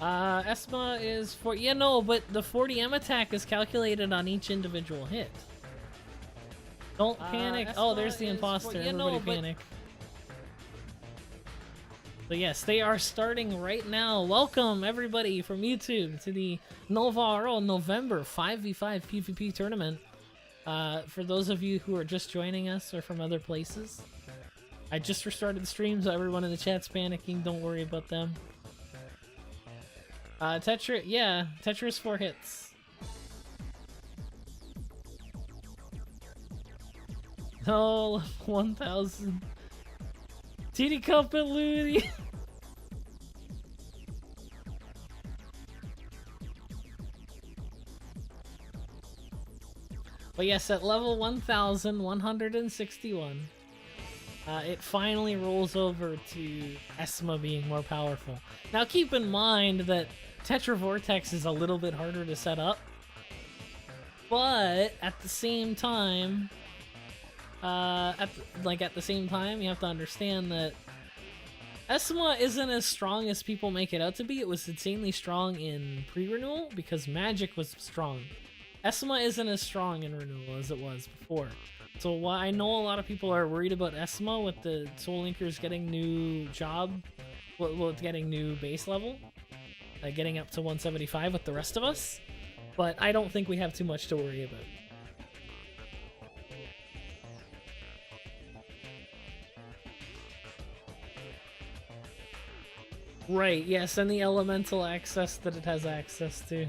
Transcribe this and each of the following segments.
Esma is for yeah no, but the 40M attack is calculated on each individual hit. Don't panic. Oh, there's the imposter. Everybody panic. So yes, they are starting right now. Welcome everybody from YouTube to the NovaRO November 5v5 PvP tournament. For those of you who are just joining us or from other places, I just restarted the stream, so everyone in the chat's panicking. Don't worry about them. Tetra, yeah, Tetra's 4 hits. Oh, 1,000. TD Cup and Looney. But yes, at level 1,161, it finally rolls over to Esma being more powerful. Now keep in mind that Tetra Vortex is a little bit harder to set up, but at the same time, you have to understand that Esma isn't as strong as people make it out to be. It was insanely strong in pre-renewal because magic was strong. Esma isn't as strong in renewal as it was before. So while I know a lot of people are worried about Esma with the Soul Linkers getting new getting new base level, getting up to 175 with the rest of us, but I don't think we have too much to worry about. Right, yes, and the elemental access that it has access to.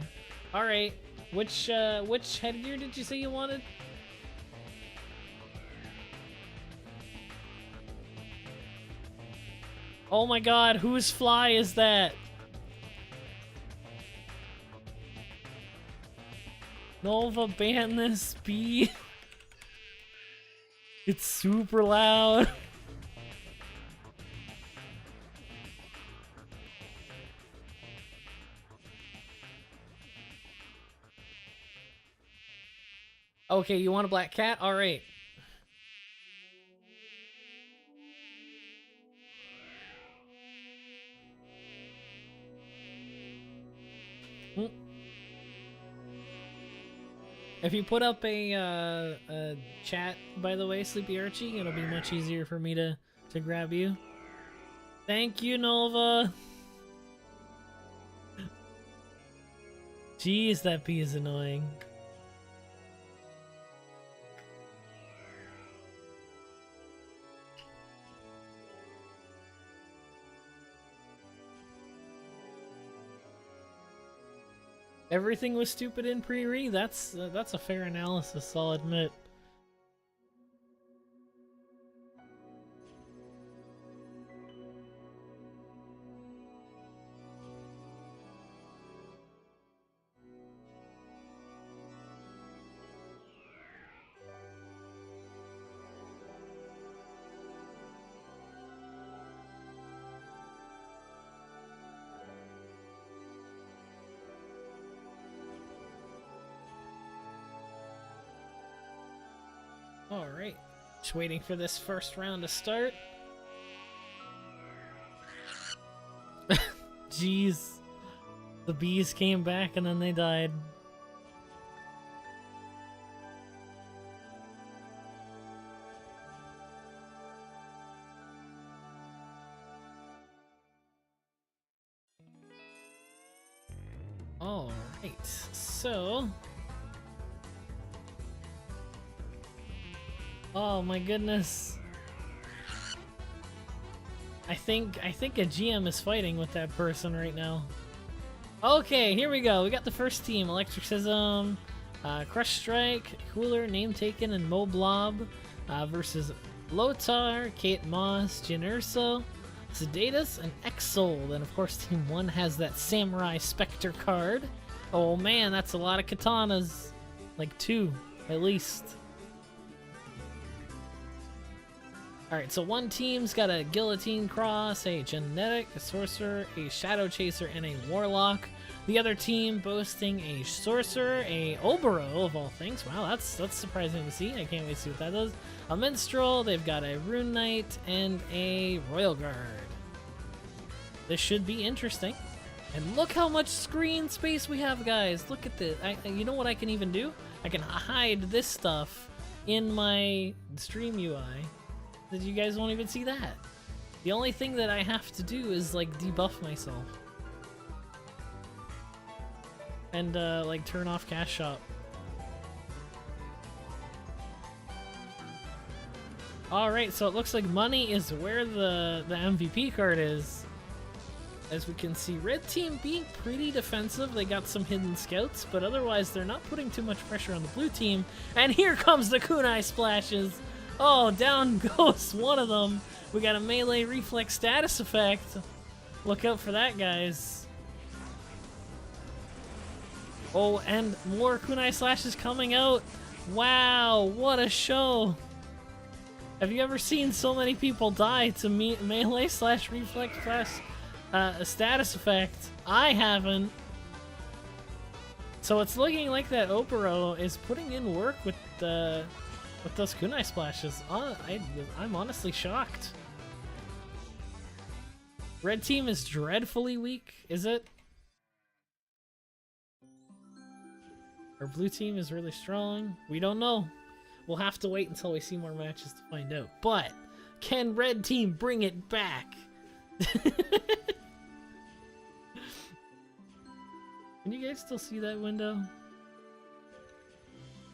Alright, which headgear did you say you wanted? Oh my god, whose fly is that? Nova, ban this bee. It's super loud. Okay, you want a black cat? Alright. If you put up a chat, by the way, Sleepy Archie, it'll be much easier for me to grab you. Thank you, Nova. Jeez, that bee is annoying. Everything was stupid in pre-re. That's a fair analysis, I'll admit. Alright, just waiting for this first round to start. Jeez. The bees came back and then they died. Alright, so... Oh my goodness. I think a GM is fighting with that person right now. Okay, here we go. We got the first team. Electricism, Crush Strike, Cooler, Name Taken, and Moblob versus Lotar, Kate Moss, Jin Urso, Sedatus, and Exol. And of course Team 1 has that Samurai Spectre card. Oh man, that's a lot of katanas. Like 2, at least. Alright, so one team's got a Guillotine Cross, a Genetic, a Sorcerer, a Shadow Chaser, and a Warlock. The other team boasting a Sorcerer, a Obero of all things. Wow, that's surprising to see. I can't wait to see what that does. A Minstrel, they've got a Rune Knight, and a Royal Guard. This should be interesting. And look how much screen space we have, guys. Look at this. You know what I can even do? I can hide this stuff in my stream UI. That you guys won't even see that. The only thing that I have to do is like debuff myself. And like turn off cash shop. Alright, so it looks like money is where the MVP card is. As we can see, red team being pretty defensive. They got some hidden scouts, but otherwise they're not putting too much pressure on the blue team. And here comes the kunai splashes. Oh, down goes one of them. We got a melee reflex status effect. Look out for that, guys. Oh, and more kunai slashes coming out. Wow, what a show. Have you ever seen so many people die to melee slash reflex slash a status effect? I haven't. So it's looking like that NovaRO is putting in work with those kunai splashes. I'm honestly shocked. Red team is dreadfully weak, is it? Or blue team is really strong? We don't know. We'll have to wait until we see more matches to find out. But can red team bring it back? Can you guys still see that window?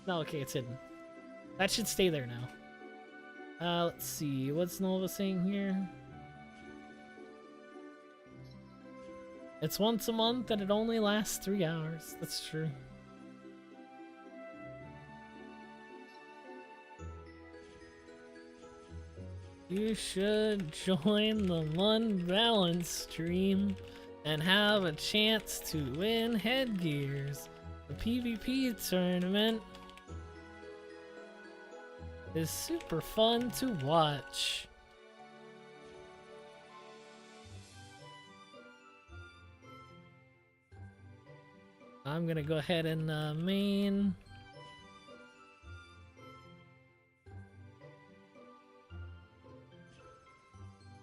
No, okay, it's hidden. That should stay there now. Let's see. What's Nova saying here? It's once a month and it only lasts 3 hours. That's true. You should join the Unbalanced stream and have a chance to win headgears. The PvP tournament is super fun to watch. I'm gonna go ahead and main.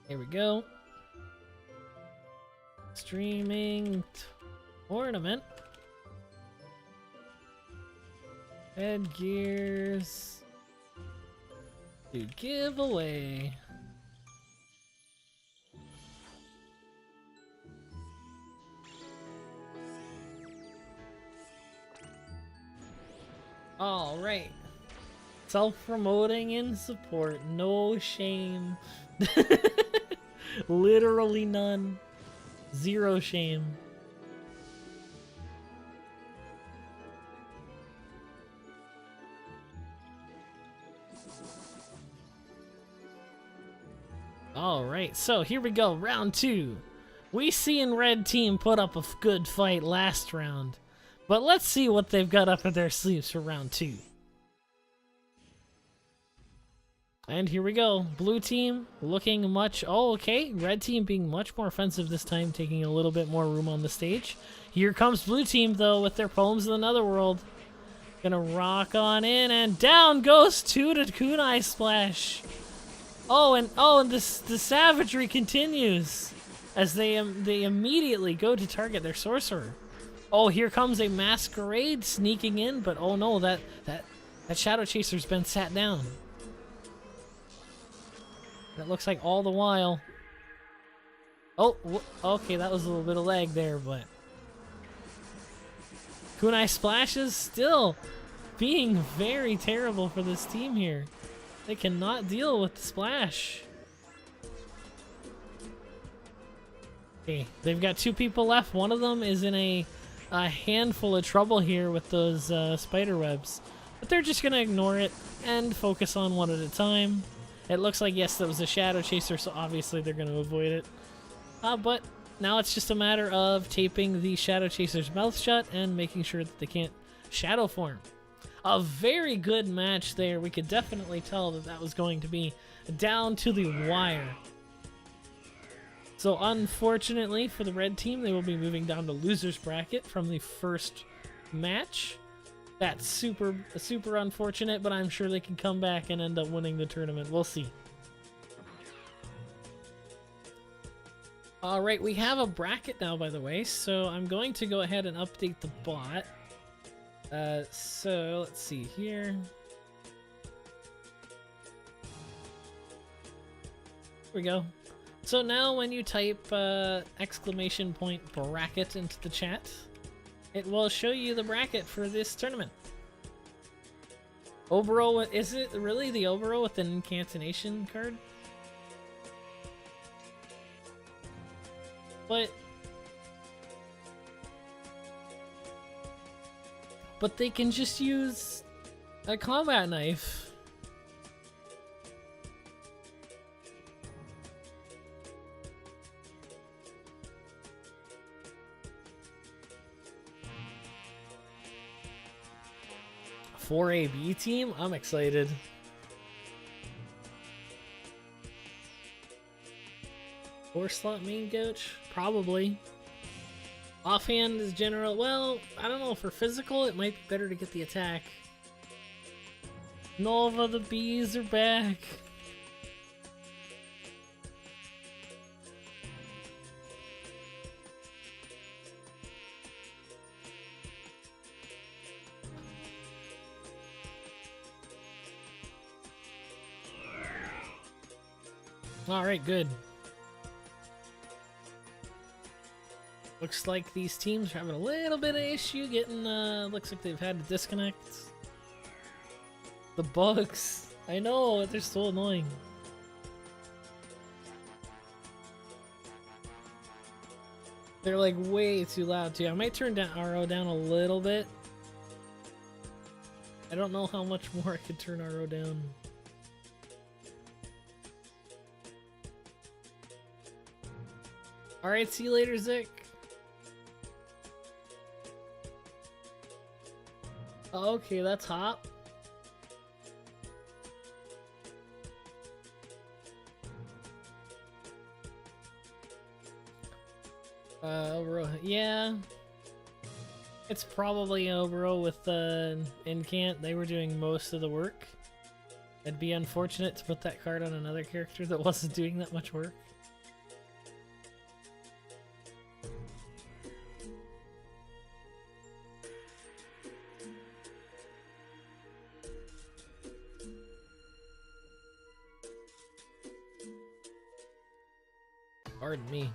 Here we go. Streaming tournament. Headgears to give away. All right. Self-promoting in support. No shame. Literally none. Zero shame. Alright, so here we go. Round 2. We seen red team put up a good fight last round. But let's see what they've got up in their sleeves for round 2. And here we go. Blue team looking much... Oh, okay. Red team being much more offensive this time, taking a little bit more room on the stage. Here comes blue team, though, with their Poems of the Netherworld. Gonna rock on in, and down goes 2 to kunai splash. And the savagery continues as they immediately go to target their sorcerer. Oh, here comes a masquerade sneaking in, but oh no, that shadow chaser's been sat down. That looks like all the while. Oh, okay, that was a little bit of lag there, but kunai splashes still being very terrible for this team here. They cannot deal with the splash. Okay, they've got 2 people left. One of them is in a handful of trouble here with those spider webs. But they're just going to ignore it and focus on one at a time. It looks like, yes, that was a shadow chaser, so obviously they're going to avoid it. But now it's just a matter of taping the shadow chaser's mouth shut and making sure that they can't shadow form. A very good match there. We could definitely tell that that was going to be down to the wire. So unfortunately for the red team, they will be moving down to loser's bracket from the first match. That's super unfortunate, but I'm sure they can come back and end up winning the tournament. We'll see. Alright, we have a bracket now, by the way, so I'm going to go ahead and update the bot. So let's see here. Here we go. So now when you type exclamation point bracket into the chat, it will show you the bracket for this tournament. Obero, is it really the Obero with an incantation card? But they can just use a combat knife. For a B team? I'm excited. Four slot main coach? Probably. Offhand is general. Well, I don't know. For physical, it might be better to get the attack. Nova, the bees are back. Alright, good. Looks like these teams are having a little bit of issue getting, looks like they've had to disconnect. The bugs. I know, they're so annoying. They're like way too loud too. I might turn down RO down a little bit. I don't know how much more I could turn RO down. Alright, see you later, Zick. Okay, that's hot. Yeah. It's probably Obero with Incant. They were doing most of the work. It'd be unfortunate to put that card on another character that wasn't doing that much work. Pardon me.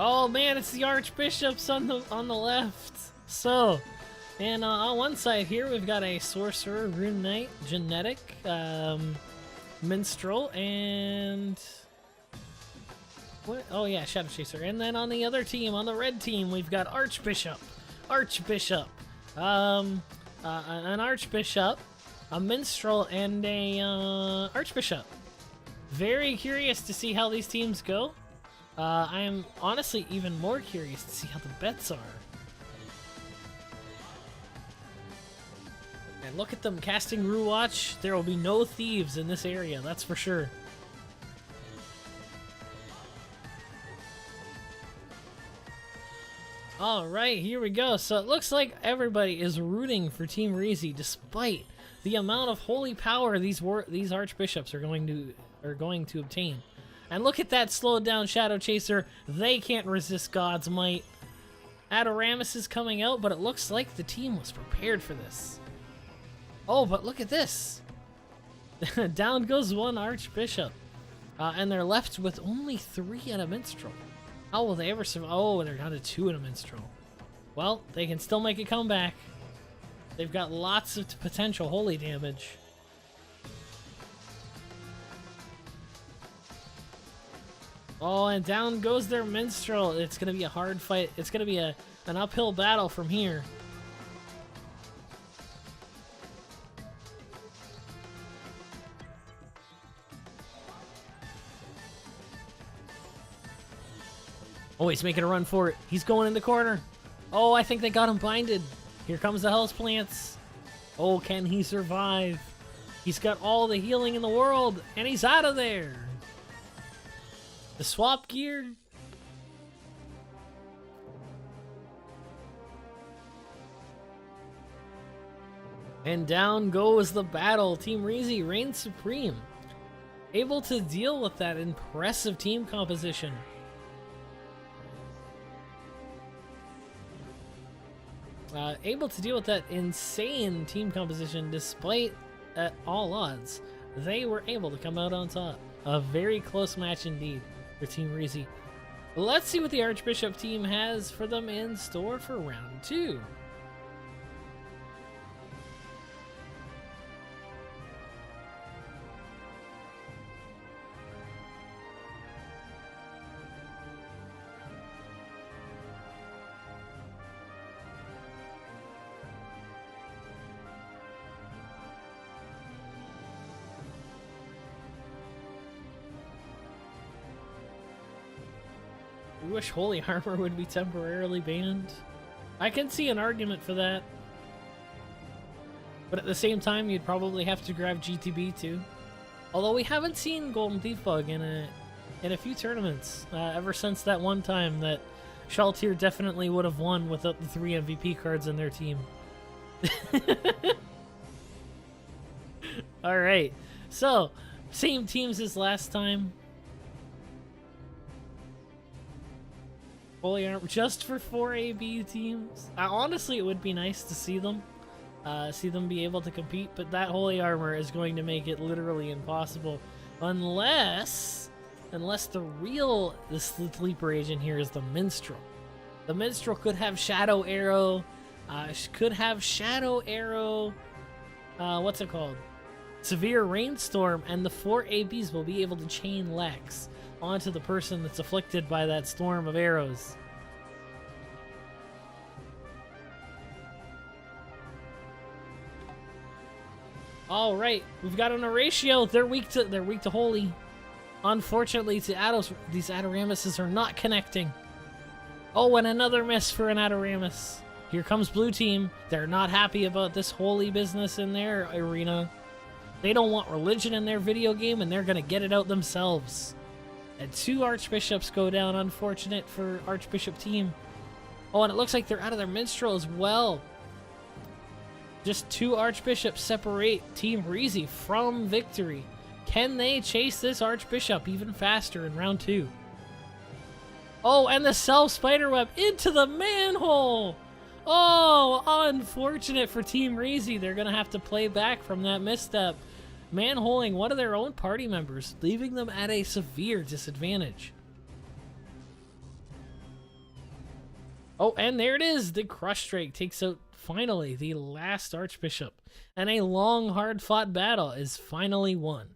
Oh man, it's the archbishops on the left. So, and on one side here we've got a sorcerer, rune knight, genetic, minstrel, and what? Oh yeah, shadow chaser. And then on the other team, on the red team, we've got archbishop, an archbishop, a minstrel, and a archbishop. Very curious to see how these teams go. I am honestly even more curious to see how the bets are. And look at them casting Rue Watch. There will be no thieves in this area, that's for sure. Alright, here we go. So it looks like everybody is rooting for Team Reezy despite the amount of holy power these archbishops are going to obtain. And look at that slowed down Shadow Chaser. They can't resist God's might. Adoramus is coming out, but it looks like the team was prepared for this. Oh, but look at this. Down goes one Archbishop. And they're left with only 3 in a Minstrel. How will they ever survive? Oh, they're down to 2 in a Minstrel. Well, they can still make a comeback. They've got lots of potential holy damage. Oh, and down goes their Minstrel. It's going to be a hard fight. It's going to be an uphill battle from here. Oh, he's making a run for it. He's going in the corner. Oh, I think they got him binded. Here comes the Hell's Plants. Oh, can he survive? He's got all the healing in the world, and he's out of there. The swap gear. And down goes the battle. Team Reezy reigns supreme. Able to deal with that impressive team composition. Able to deal with that insane team composition despite at all odds. They were able to come out on top. A very close match indeed for Team Reezy. Let's see what the Archbishop team has for them in store for round 2. I wish Holy Armor would be temporarily banned. I can see an argument for that. But at the same time, you'd probably have to grab GTB too. Although we haven't seen Golden Thief Bug in a few tournaments. Ever since that one time that Shaltir definitely would have won without the 3 MVP cards in their team. Alright, so same teams as last time. Holy Armor just for 4 AB teams. Honestly, it would be nice to see them be able to compete, but that Holy Armor is going to make it literally impossible unless the sleeper agent here is the Minstrel. The Minstrel could have Shadow Arrow, what's it called? Severe Rainstorm, and the 4 ABs will be able to chain Lex onto the person that's afflicted by that storm of arrows. All right, we've got an Horatio. They're weak to Holy. Unfortunately, to Ados, these Adoramises are not connecting. Oh, and another miss for an Adoramus. Here comes Blue Team. They're not happy about this Holy business in their arena. They don't want religion in their video game, and they're gonna get it out themselves. And 2 Archbishops go down, unfortunate for Archbishop team. Oh, and it looks like they're out of their Minstrel as well. Just 2 Archbishops separate Team Reezy from victory. Can they chase this Archbishop even faster in round 2? Oh, and the self-spiderweb into the manhole! Oh, unfortunate for Team Reezy. They're gonna have to play back from that misstep. Manholing one of their own party members, leaving them at a severe disadvantage. Oh, and there it is! The Crush Drake takes out, finally, the last Archbishop. And a long, hard-fought battle is finally won.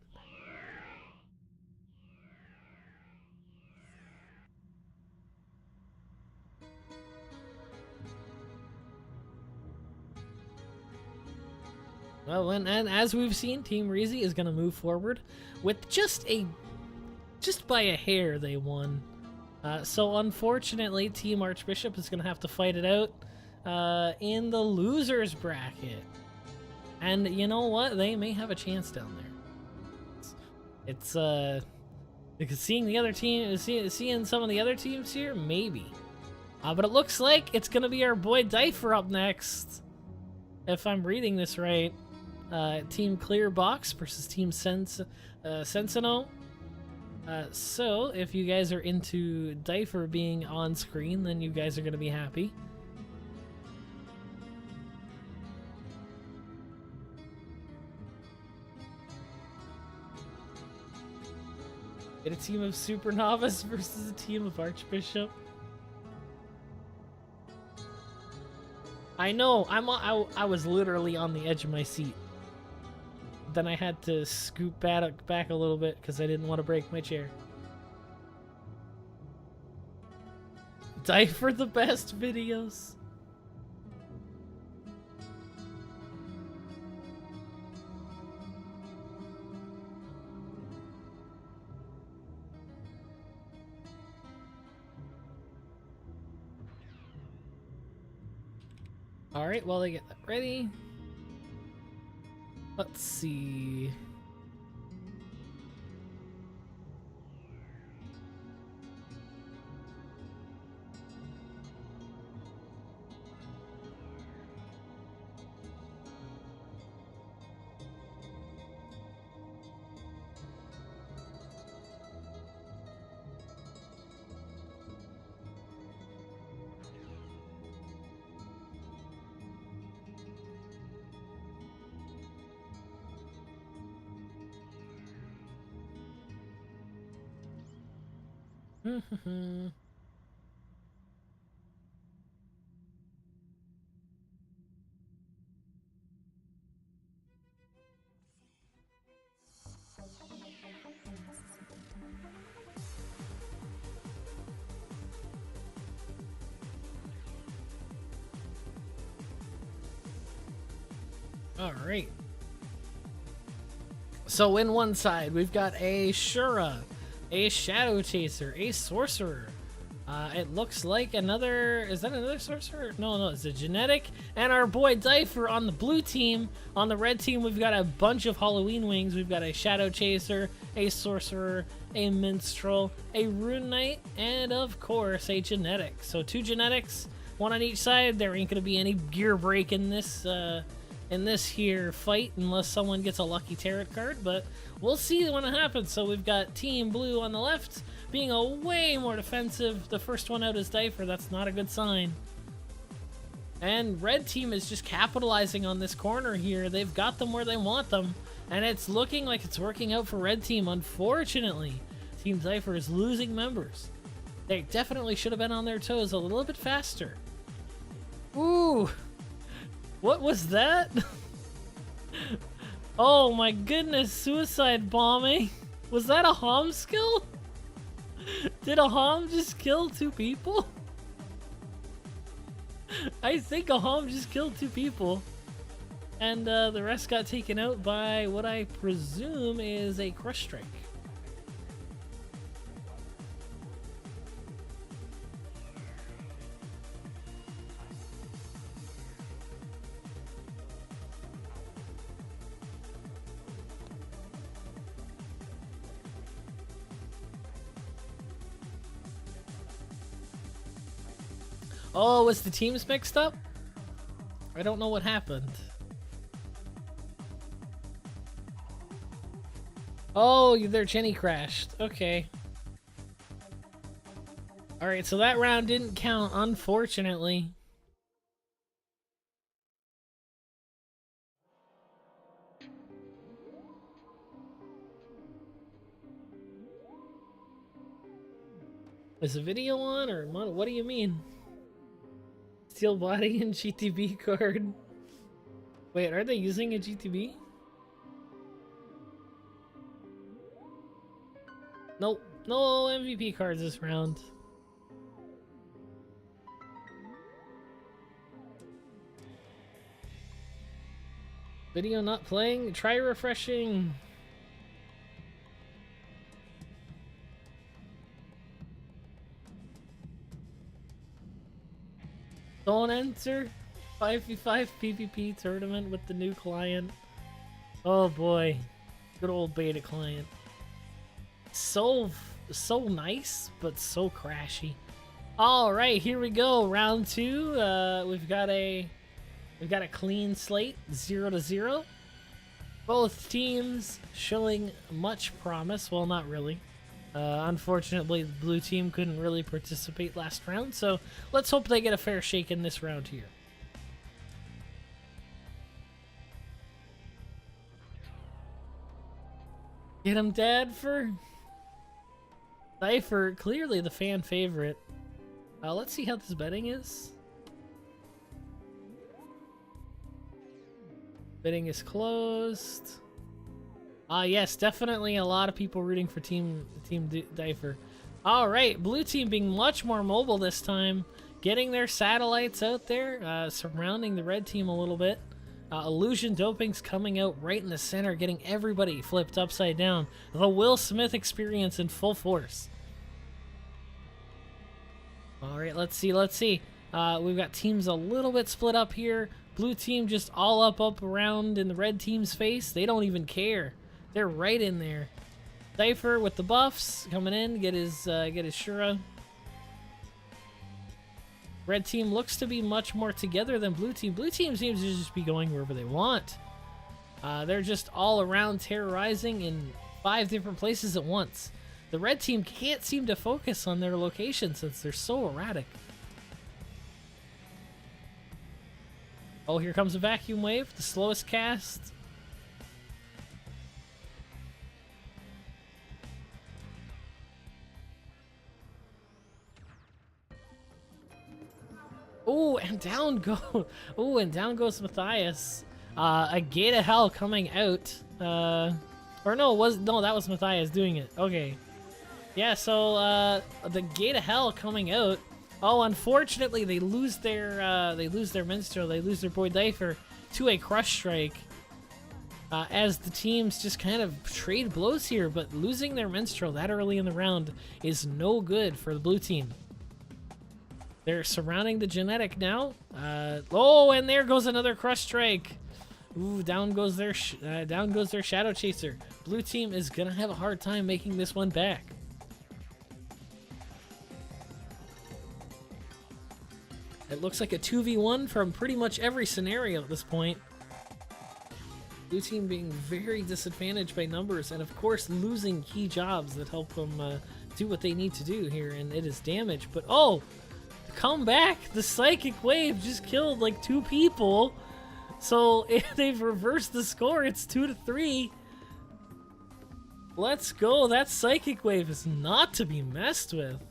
Well, and as we've seen, Team Reezy is going to move forward with just by a hair they won. So unfortunately, Team Archbishop is going to have to fight it out in the losers bracket. And you know what? They may have a chance down there. It's because seeing the other team, seeing some of the other teams here, maybe. But it looks like it's going to be our boy Diaper up next, if I'm reading this right. Team Clear Box versus Team Sensino. So, if you guys are into Diaper being on screen, then you guys are going to be happy. Get a team of Super Novice versus a team of Archbishop. I know, I was literally on the edge of my seat. Then I had to scoop back a little bit because I didn't want to break my chair. Die for the best videos. Alright, while they get that ready. Let's see. All right. So in one side, we've got a Shura, a Shadow Chaser, a Sorcerer. It looks like another... Is that another Sorcerer? No, it's a Genetic. And our boy Diaper on the blue team. On the red team, we've got a bunch of Halloween wings. We've got a Shadow Chaser, a Sorcerer, a Minstrel, a Rune Knight, and of course, a Genetic. So 2 Genetics, 1 on each side. There ain't going to be any gear break in this here fight unless someone gets a lucky tarot card, but we'll see when it happens. So we've got Team Blue on the left being a way more defensive. The first one out is Diaper. That's not a good sign. And red team is just capitalizing on this corner here. They've got them where they want them, and it's looking like it's working out for red team. Unfortunately, Team Diaper is losing members. They definitely should have been on their toes a little bit faster. Ooh, what was that? Oh my goodness, suicide bombing. Was that a Hom skill? Did a Hom just kill 2 people? I think a Hom just killed 2 people. And the rest got taken out by what I presume is a Crush Strike. Oh, was the teams mixed up? I don't know what happened. Oh, their Jenny crashed. Okay. Alright, so that round didn't count, unfortunately. Is the video on, or what do you mean? Steel body and GTB card. Wait, are they using a GTB? Nope, no MVP cards this round. Video not playing? Try refreshing. Don't enter 5v5 PvP tournament with the new client. Oh boy, good old beta client. So nice, but so crashy. All right, here we go. Round 2. We've got a clean slate, 0-0. Both teams showing much promise. Well, not really. Unfortunately, the blue team couldn't really participate last round, so let's hope they get a fair shake in this round here. Get him, Dad, for Diaper, clearly the fan favorite. Let's see how this betting is. Betting is closed. Yes, definitely a lot of people rooting for Team Diaper. All right, blue team being much more mobile this time, getting their satellites out there, surrounding the red team a little bit. Illusion doping's coming out right in the center, getting everybody flipped upside down. The Will Smith experience in full force. All right, let's see. We've got teams a little bit split up here. Blue team just all up around in the red team's face. They don't even care. They're right in there. Diaper with the buffs coming in, get his Shura. Red team looks to be much more together than blue team. Blue team seems to just be going wherever they want. They're just all around terrorizing in 5 different places at once. The red team can't seem to focus on their location since they're so erratic. Oh, here comes a vacuum wave, the slowest cast. Oh, and down go. Oh, and down goes Matthias. A gate of hell coming out. Or no, that was Matthias doing it. Okay. Yeah, so the gate of hell coming out. Oh, unfortunately, they lose their minstrel. They lose their boy Diaper to a crush strike. As the teams just kind of trade blows here, but losing their minstrel that early in the round is no good for the blue team. They're surrounding the genetic now. Oh, and there goes another crush strike. Ooh, down goes their shadow chaser. Blue team is gonna have a hard time making this one back. It looks like a 2v1 from pretty much every scenario at this point. Blue team being very disadvantaged by numbers, and of course losing key jobs that help them do what they need to do here, and it is damage. But oh, come back! The psychic wave just killed like 2 people. So if they've reversed the score, it's 2-3. Let's go. That psychic wave is not to be messed with.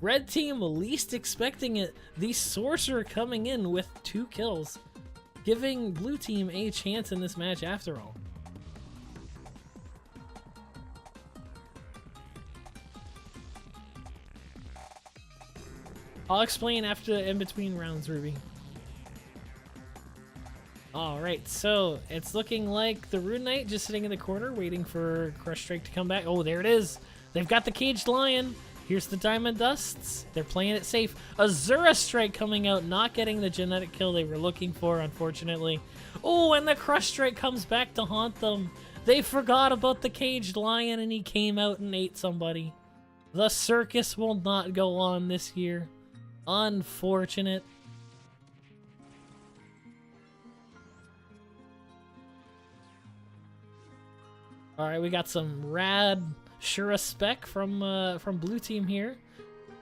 Red team least expecting it. The sorcerer coming in with 2 kills, giving blue team a chance in this match after all. I'll explain after in between rounds, Ruby. Alright, so it's looking like the Rune Knight just sitting in the corner waiting for Crush Strike to come back. Oh, there it is. They've got the Caged Lion. Here's the Diamond Dusts. They're playing it safe. Azura Strike coming out, not getting the genetic kill they were looking for, unfortunately. Oh, and the Crush Strike comes back to haunt them. They forgot about the Caged Lion and he came out and ate somebody. The circus will not go on this year. Unfortunate. Alright, we got some rad Shura spec from blue team here.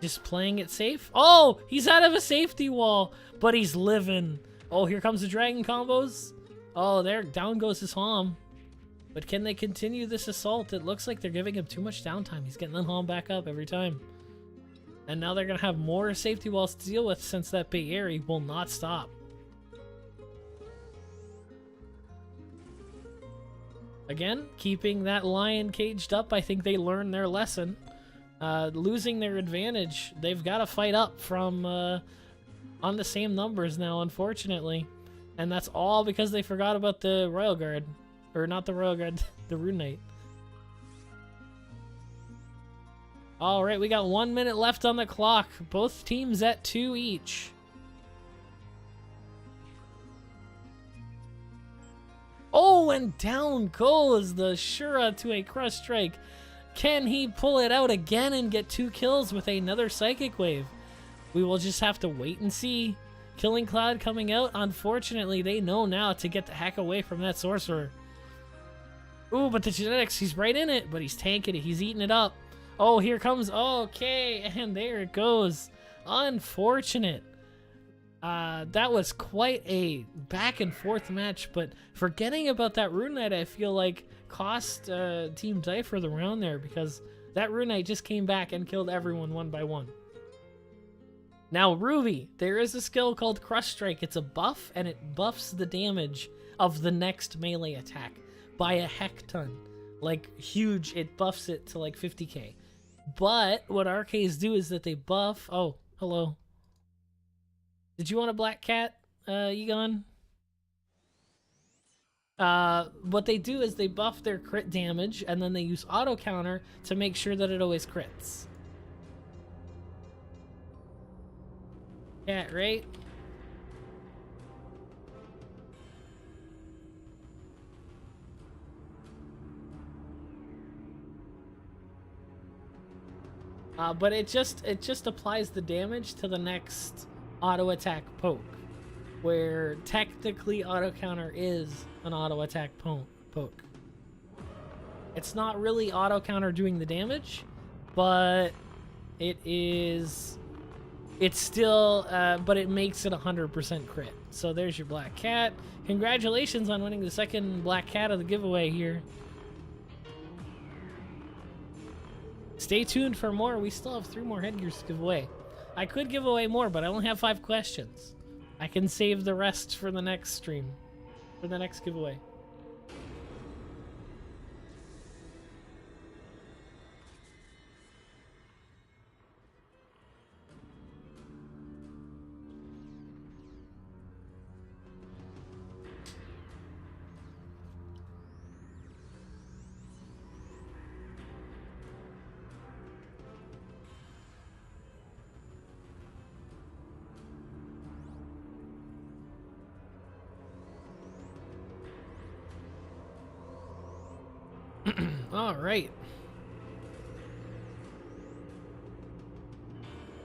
Just playing it safe. Oh, he's out of a safety wall, but he's living. Oh, here comes the dragon combos. Oh, there, down goes his Hom. But can they continue this assault? It looks like they're giving him too much downtime. He's getting the Hom back up every time. And now they're going to have more safety walls to deal with since that Bay Airy will not stop. Again, keeping that lion caged up, I think they learned their lesson. Losing their advantage, they've got to fight up from on the same numbers now, unfortunately. And that's all because they forgot about the Royal Guard. Or not the Royal Guard, the Rune Knight. Alright, we got 1 minute left on the clock. Both teams at 2 each. Oh, and down goes the Shura to a Crush Strike. Can he pull it out again and get 2 kills with another Psychic Wave? We will just have to wait and see. Killing Cloud coming out. Unfortunately, they know now to get the heck away from that Sorcerer. Ooh, but the genetics, he's right in it, but he's tanking it. He's eating it up. Oh, here comes, okay, and there it goes. Unfortunate. That was quite a back and forth match, but forgetting about that Rune Knight, I feel like cost Team Diaper the round there, because that Rune Knight just came back and killed everyone one by one. Now, Ruby, there is a skill called Crush Strike. It's a buff, and it buffs the damage of the next melee attack by a heck ton. Like, huge. It buffs it to like 50k. But what arcades do is that they buff... Oh, hello. Did you want a black cat, Egon? What they do is they buff their crit damage, and then they use auto counter to make sure that it always crits. Cat, right? But it just applies the damage to the next auto attack poke, where technically auto counter is an auto attack poke. It's not really auto counter doing the damage, but it's still, but it makes it 100% crit. So there's your black cat. Congratulations on winning the second black cat of the giveaway here. Stay tuned for more. We still have 3 more headgears to give away. I could give away more, but I only have 5 questions. I can save the rest for the next stream, for the next giveaway.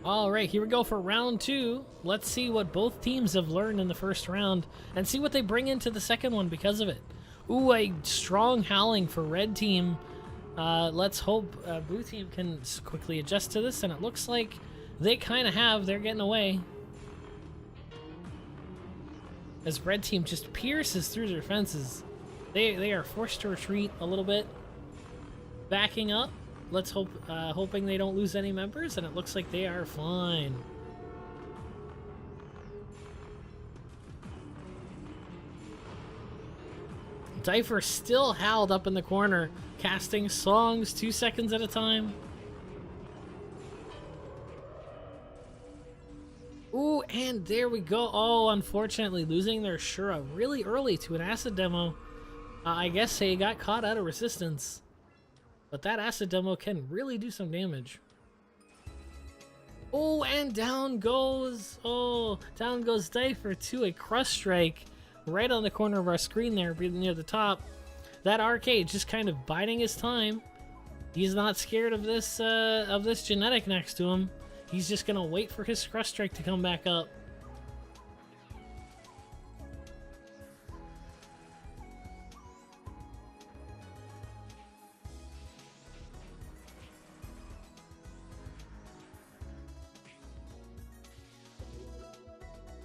All right, here we go for round 2. Let's see what both teams have learned in the first round and see what they bring into the second one because of it. Ooh, a strong howling for red team. Let's hope blue team can quickly adjust to this, and it looks like they kind of have. They're getting away. As red team just pierces through their fences. They are forced to retreat a little bit. Backing up. Let's hope, hoping they don't lose any members, and it looks like they are fine. Diaper still howled up in the corner, casting songs 2 seconds at a time. Ooh, and there we go. Oh, unfortunately, losing their Shura really early to an acid demo. I guess they got caught out of resistance. But that acid demo can really do some damage. Oh, and down goes Diaper to a crush strike right on the corner of our screen there, near the top. That arcade just kind of biding his time. He's not scared of this genetic next to him. He's just gonna wait for his crush strike to come back up.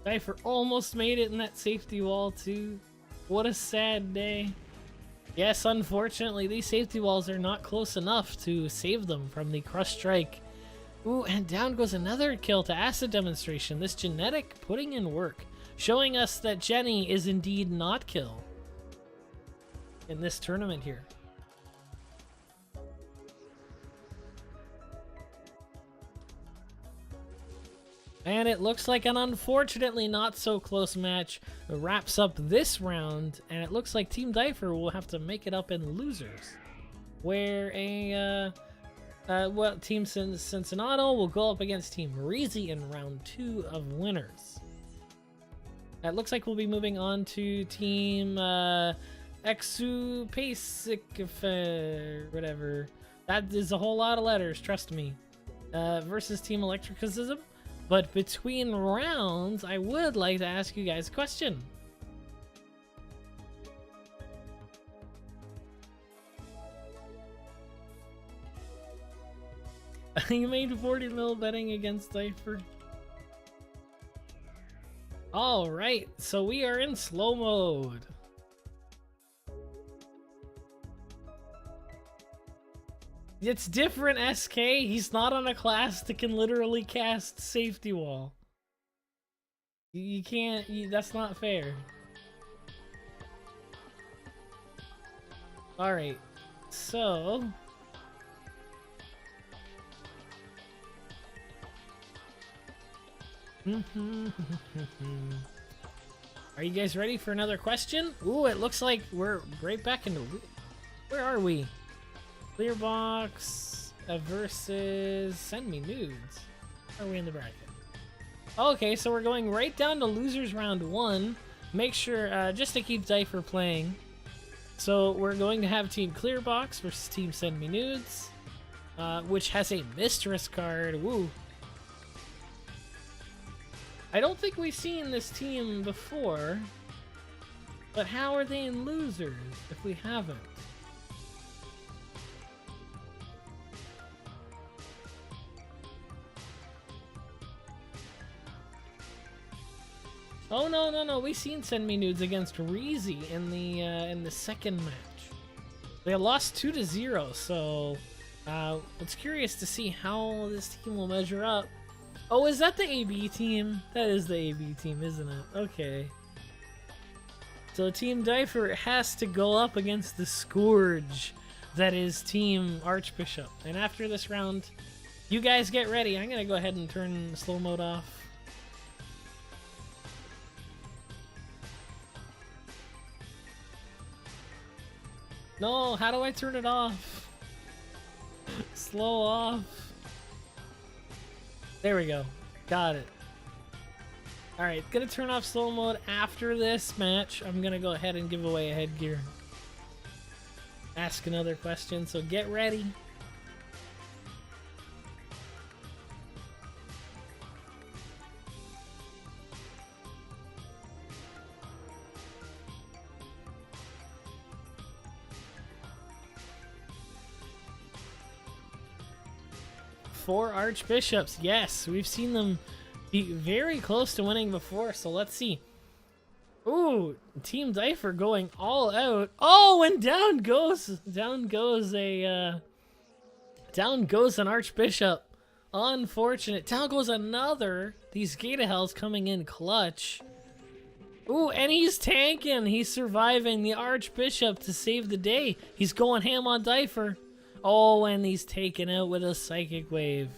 Diaper almost made it in that safety wall too. What a sad day. Yes, unfortunately, these safety walls are not close enough to save them from the crush strike. Ooh, and down goes another kill to acid demonstration. This genetic putting in work, showing us that Jenny is indeed not kill in this tournament here. And it looks like an unfortunately not so close match wraps up this round, and it looks like Team Diaper will have to make it up in losers, where Team Cincinnati will go up against Team Reezy in round 2 of winners. It looks like we'll be moving on to Team Exupasic, whatever. That is a whole lot of letters, trust me. Versus Team Electricism. But between rounds, I would like to ask you guys a question. You made 40 mil betting against Diaper. Alright, so we are in slow mode. It's different, SK. He's not on a class that can literally cast safety wall. You can't, that's not fair. Alright, so... Are you guys ready for another question? Ooh, it looks like we're right back into... Where are we? Clear box versus send me nudes. Are we in the bracket? Okay, so we're going right down to losers round 1. Make sure, just to keep Diaper playing. So we're going to have Team Clear Box versus Team Send Me Nudes. which has a Mistress card. Woo. I don't think we've seen this team before, but how are they in losers if we haven't? Oh no, we seen Send Me Nudes against Reezy in the second match. They lost 2-0, so it's curious to see how this team will measure up. Oh, is that the AB team? That is the AB team, isn't it? Okay. So Team Diaper has to go up against the Scourge that is Team Archbishop. And after this round, you guys get ready. I'm gonna go ahead and turn slow mode off. No, how do I turn it off? Slow off. There we go. Got it. Alright, gonna turn off slow mode after this match. I'm gonna go ahead and give away a headgear. Ask another question, so get ready. Four Archbishops. Yes, we've seen them be very close to winning before, so let's see. Ooh, Team Diaper going all out. Oh, and down goes an Archbishop. Unfortunate. Down goes another. These Gate of Hells coming in clutch. Ooh, and he's tanking. He's surviving the Archbishop to save the day. He's going ham on Diaper. Oh, and he's taken out with a Psychic Wave.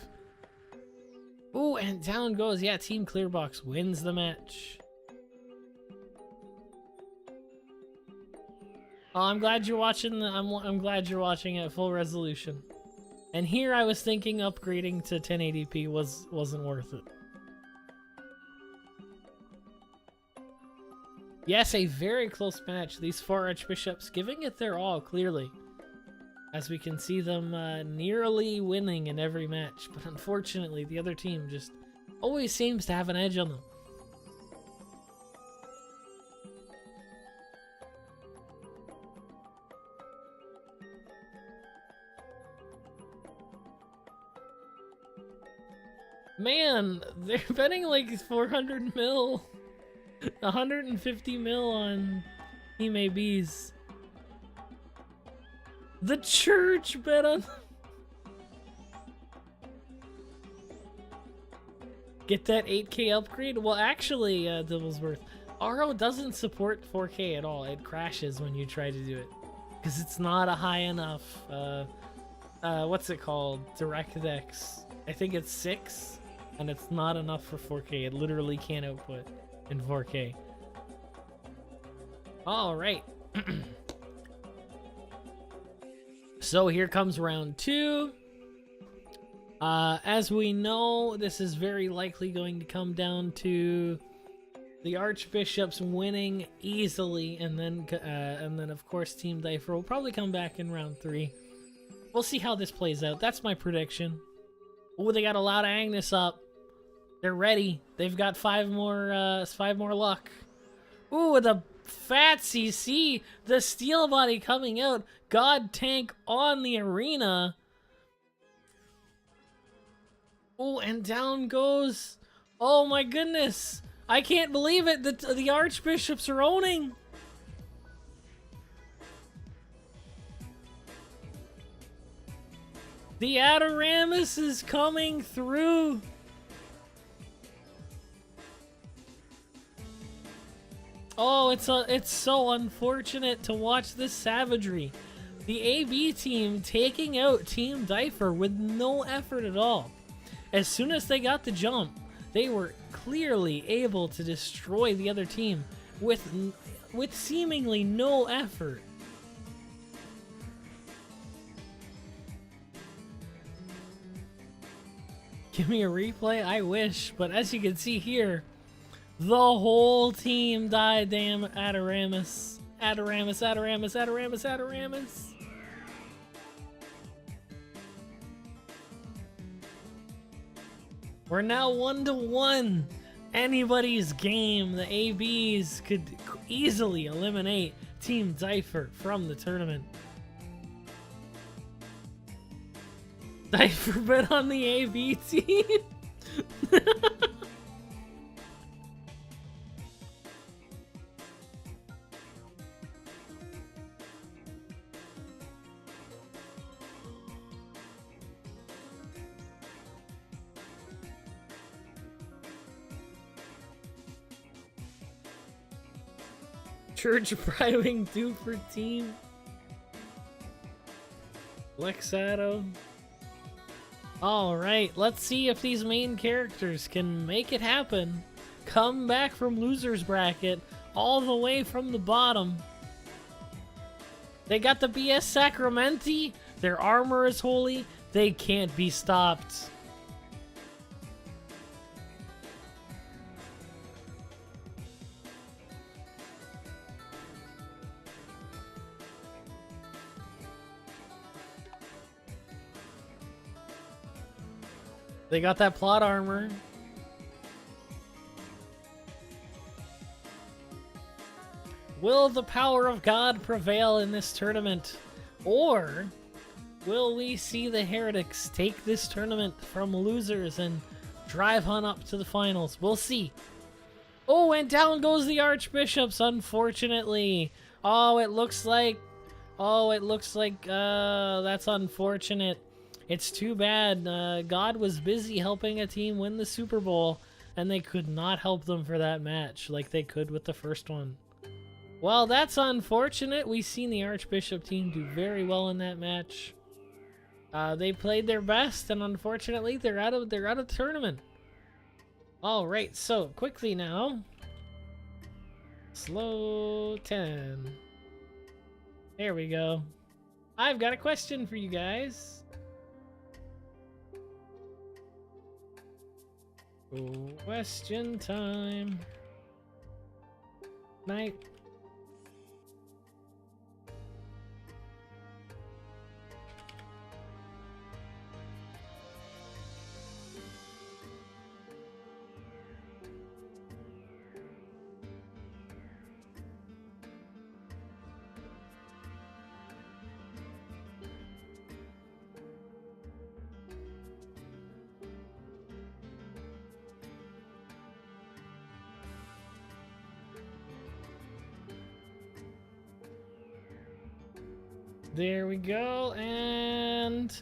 Ooh, and down goes. Yeah, Team Clearbox wins the match. Oh, I'm glad you're watching. I'm glad you're watching at full resolution. And here I was thinking upgrading to 1080p wasn't worth it. Yes, a very close match. These four Archbishops giving it their all, clearly. As we can see them nearly winning in every match. But unfortunately, the other team just always seems to have an edge on them. Man, they're betting like 400 mil. 150 mil on Team ABs. The church bet on... Get that 8K upgrade? Well, actually, Dibblesworth, RO doesn't support 4K at all. It crashes when you try to do it. Because it's not a high enough, what's it called? DirectX. I think it's 6, and it's not enough for 4K. It literally can't output in 4K. Alright. So here comes round 2. As we know, this is very likely going to come down to the Archbishops winning easily, and then of course Team Diaper will probably come back in round 3. We'll see how this plays out. That's my prediction. Oh, they got a lot of Agnes up. They're ready. They've got 5 more luck. Ooh, with a fat CC, the steel body coming out. God tank on the arena. Oh, and down goes. Oh my goodness. I can't believe it. The Archbishops are owning. The Adoramus is coming through. Oh, it's so unfortunate to watch this savagery. The AB team taking out Team Diaper with no effort at all. As soon as they got the jump, they were clearly able to destroy the other team with seemingly no effort. Give me a replay? I wish, but as you can see here, the whole team died. Damn Adoramus. Adoramus. We're now 1-1. Anybody's game. The ABs could easily eliminate Team Diaper from the tournament. Diaper bet on the AB team. Church bribing duper team. Lexado. Alright, let's see if these main characters can make it happen. Come back from loser's bracket all the way from the bottom. They got the BS Sacramenti. Their armor is holy. They can't be stopped. They got that plot armor. Will the power of God prevail in this tournament? Or will we see the heretics take this tournament from losers and drive on up to the finals? We'll see. Oh, and down goes the archbishops, unfortunately. It looks like that's unfortunate. It's too bad. God was busy helping a team win the Super Bowl, and they could not help them for that match like they could with the first one. Well, that's unfortunate. We've seen the Archbishop team do very well in that match. They played their best, and unfortunately, they're out of the tournament. All right, so quickly now. Slow 10. There we go. I've got a question for you guys. Question time. Night. There we go, and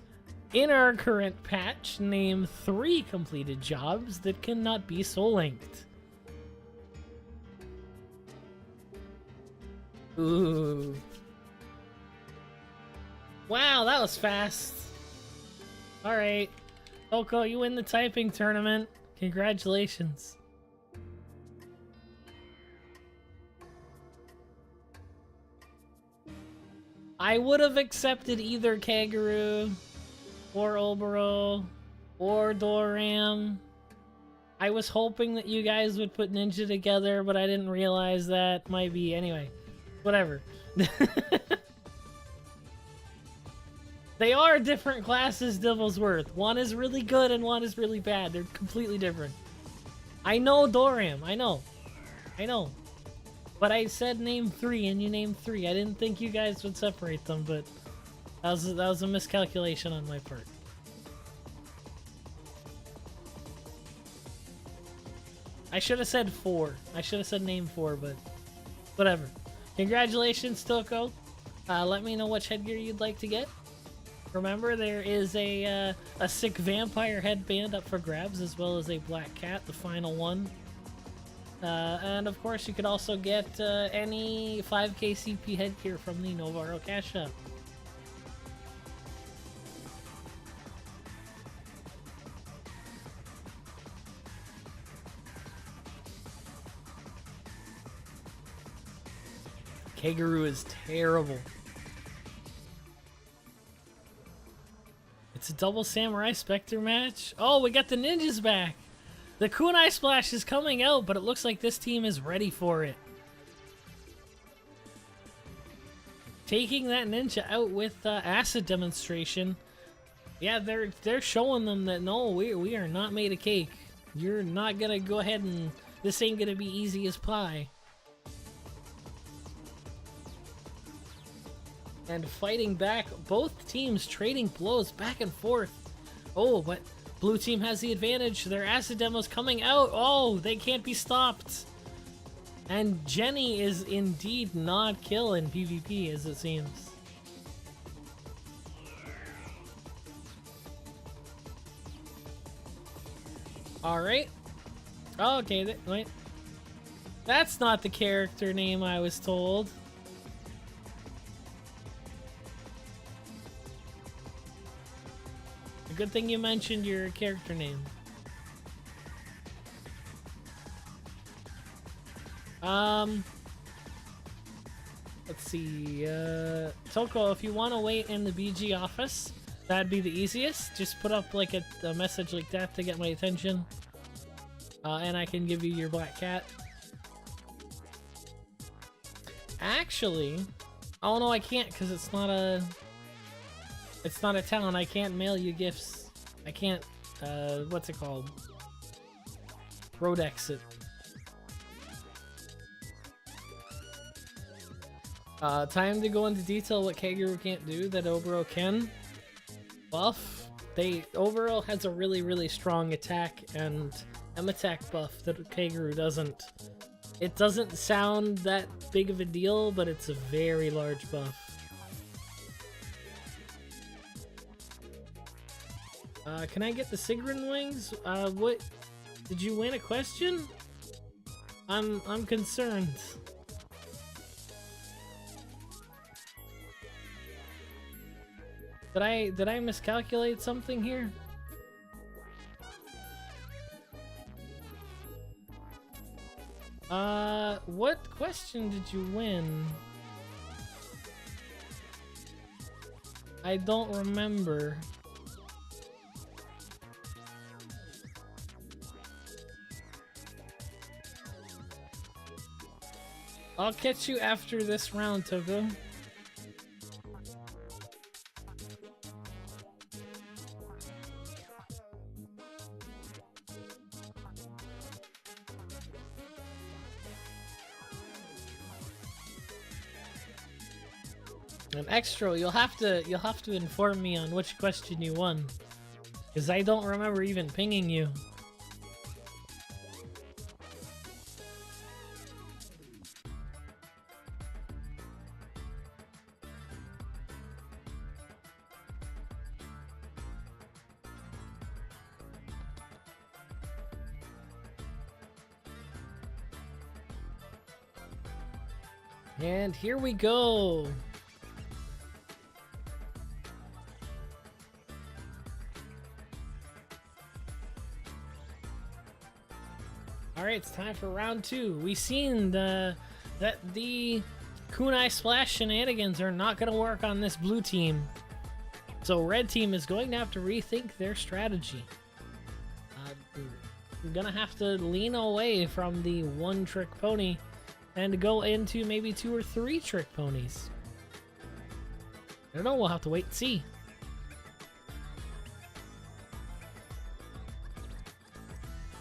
in our current patch, name 3 completed jobs that cannot be soul-linked. Ooh. Wow, that was fast. Alright. Coco, you win the typing tournament. Congratulations. I would have accepted either Kaguru or Oboro or Doram. I was hoping that you guys would put Ninja together, but I didn't realize that might be... Anyway, whatever. They are different classes, Divelsworth. One is really good and one is really bad. They're completely different. I know Doram. I know. But I said name 3 and you named 3. I didn't think you guys would separate them, but that was a miscalculation on my part. I should have said 4. I should have said name 4, but whatever. Congratulations, Toko. Let me know which headgear you'd like to get. Remember, there is a sick vampire headband up for grabs, as well as a black cat, the final one. And of course, you could also get any 5k CP headgear from the NovaRO cash shop. Kaguru is terrible. It's a double Samurai Spectre match. Oh, we got the ninjas back. The Kunai Splash is coming out, but it looks like this team is ready for it. Taking that ninja out with Acid Demonstration. Yeah, they're showing them that no, we are not made of cake. You're not gonna go ahead and this ain't gonna be easy as pie. And fighting back, both teams trading blows back and forth. Oh, but blue team has the advantage. Their acid demo's coming out. Oh, they can't be stopped. And Jenny is indeed not killing PvP, as it seems. Alright. Oh, okay, wait. That's not the character name I was told. A good thing you mentioned your character name. Let's see, Toko, if you want to wait in the BG office, that'd be the easiest. Just put up like a message like that to get my attention. And I can give you your black cat. Actually, oh no, I can't because it's not a town. I can't mail you gifts. I can't, what's it called? Road exit. Time to go into detail what Kagero can't do that NovaRO can. Buff. NovaRO has a really strong attack and attack buff that Kagero doesn't. It doesn't sound that big of a deal, but it's a very large buff. Can I get the Sigrun wings? What? Did you win a question? I'm concerned. Did I miscalculate something here? What question did you win? I don't remember. I'll catch you after this round, Toko. And extra, you'll have to inform me on which question you won, because I don't remember even pinging you. And here we go. Alright, it's time for round 2. We've seen that the kunai splash shenanigans are not going to work on this blue team. So red team is going to have to rethink their strategy. We're going to have to lean away from the one-trick pony and go into maybe 2 or 3 trick ponies. I don't know, we'll have to wait and see.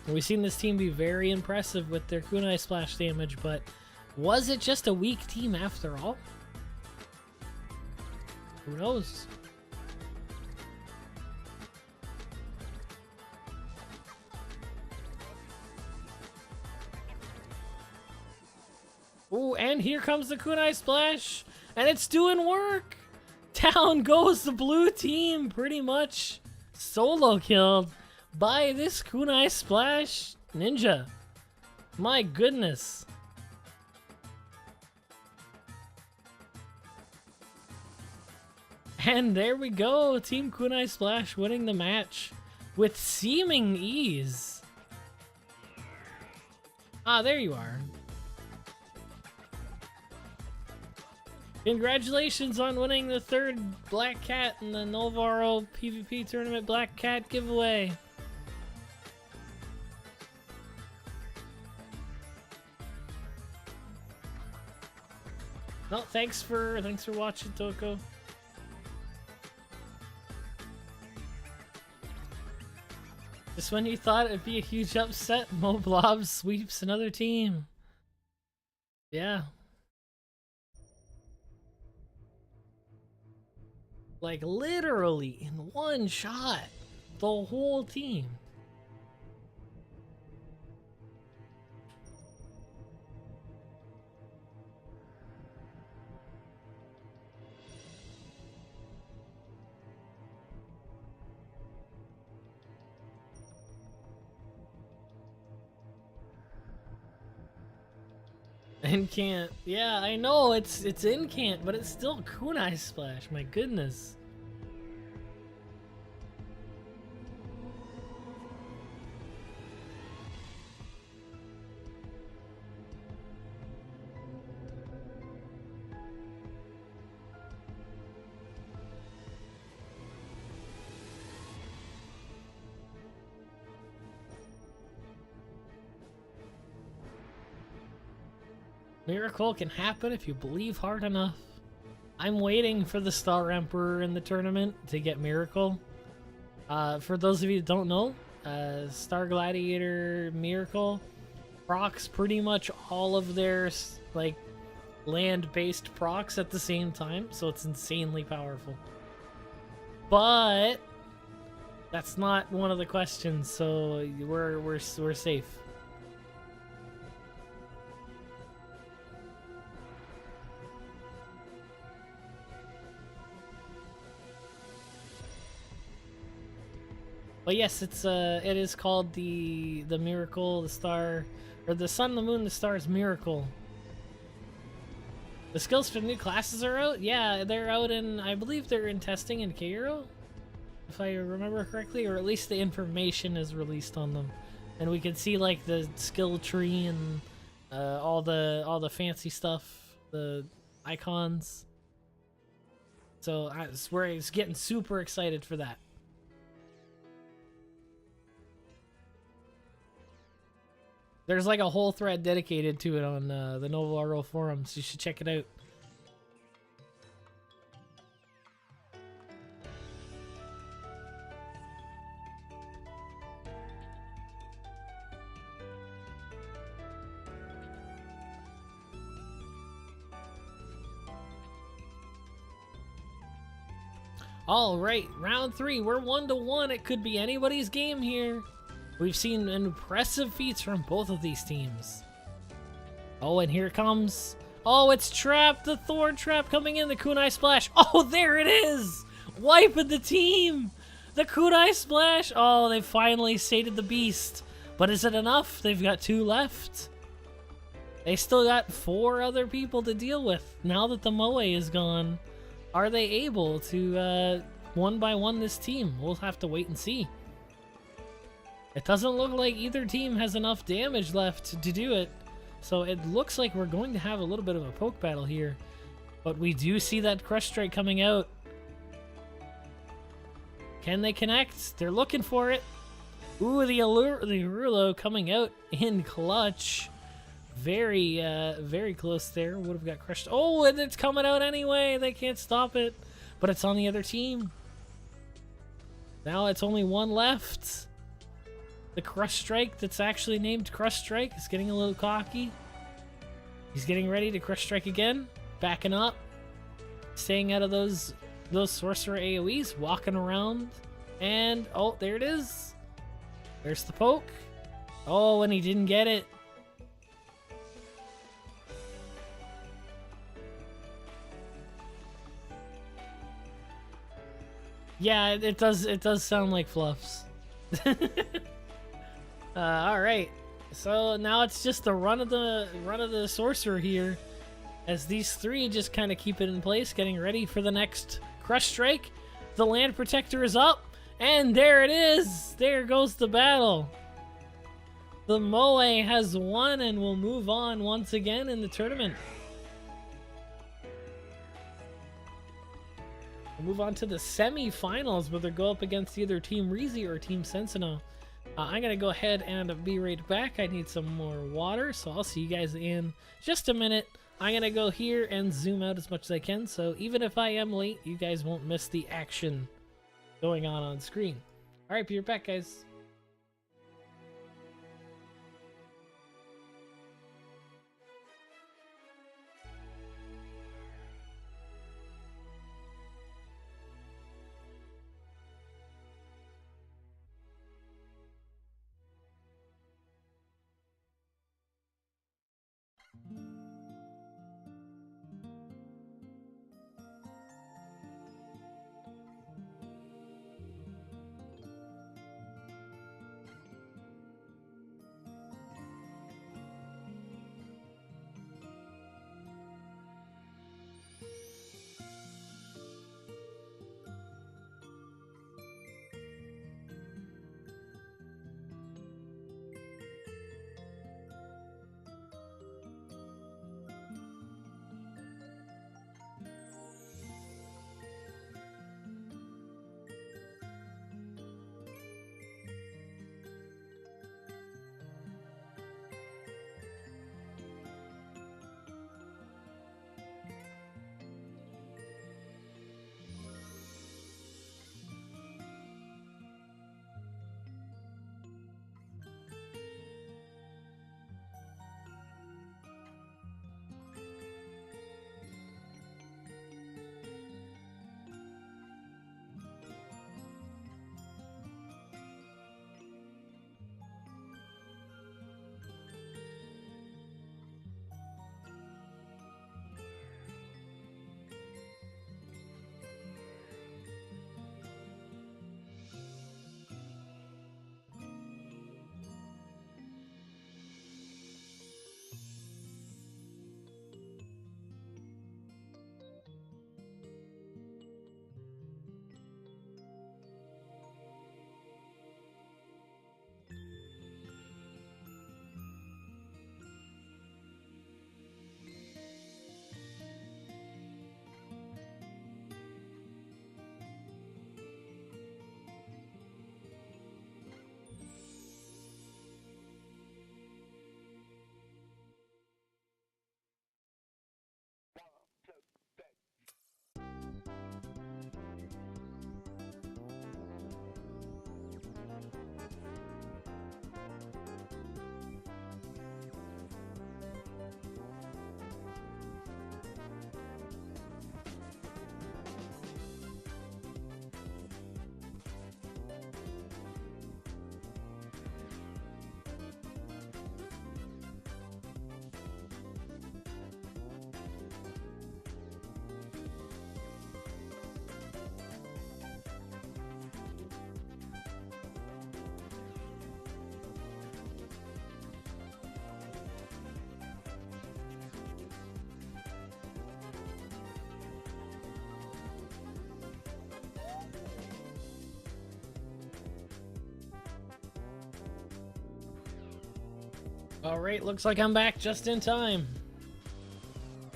We've seen this team be very impressive with their kunai splash damage, but was it just a weak team after all? Who knows? Ooh, and here comes the kunai splash, and it's doing work! Down goes the blue team, pretty much solo killed by this kunai splash ninja. My goodness. And there we go, Team Kunai Splash winning the match with seeming ease. Ah, there you are. Congratulations on winning the 3rd Black Cat in the NovaRO PvP Tournament Black Cat giveaway. No, thanks for watching, Toko. Just when you thought it'd be a huge upset, Moblob sweeps another team. Yeah. Like literally in one shot, the whole team. Incant. Yeah, I know it's Incant, but it's still Kunai Splash. My goodness. Miracle can happen if you believe hard enough. I'm waiting for the Star Emperor in the tournament to get Miracle. For those of you that don't know, Star Gladiator Miracle procs pretty much all of their like land-based procs at the same time, so it's insanely powerful. But that's not one of the questions, so we're safe. But yes, it is called the Miracle, the Star, or the Sun, the Moon, the Stars Miracle. The skills for the new classes are out? Yeah, they're out in, I believe they're in testing in Cairo, if I remember correctly, or at least the information is released on them. And we can see like the skill tree and all the fancy stuff, the icons. So we're getting super excited for that. There's like a whole thread dedicated to it on the NovaRO forums. You should check it out. All right, round 3. We're 1-1. It could be anybody's game here. We've seen impressive feats from both of these teams. Oh, and here it comes. Oh, it's trapped. The Thorn Trap coming in. The Kunai Splash. Oh, there it is. Wiping the team. The Kunai Splash. Oh, they finally sated the beast. But is it enough? They've got 2 left. They still got 4 other people to deal with. Now that the Moe is gone, are they able to one by one this team? We'll have to wait and see. It doesn't look like either team has enough damage left to do it, so it looks like we're going to have a little bit of a poke battle here. But we do see that Crush Strike coming out. Can they connect? They're looking for it. Ooh, the Arulo coming out in clutch. Very, very close there. Would have got crushed. Oh, and it's coming out anyway. They can't stop it, but it's on the other team. Now it's only 1 left. The Crush Strike that's actually named Crush Strike is getting a little cocky. He's getting ready to Crush Strike again. Backing up. Staying out of those Sorcerer AoEs. Walking around. And, oh, there it is. There's the poke. Oh, and he didn't get it. Yeah, it does sound like fluffs. All right, so now it's just the run of the sorcerer here, as these 3 just kind of keep it in place, getting ready for the next Crush Strike. The Land Protector is up, and there it is. There goes the battle. The Moe has won and will move on once again in the tournament. We'll move on to the semi-finals, where they go up against either Team Rizy or Team Sensino. I'm going to go ahead and be right back. I need some more water, so I'll see you guys in just a minute. I'm going to go here and zoom out as much as I can, so even if I am late, you guys won't miss the action going on screen. All right, be right back, guys. Alright, looks like I'm back just in time.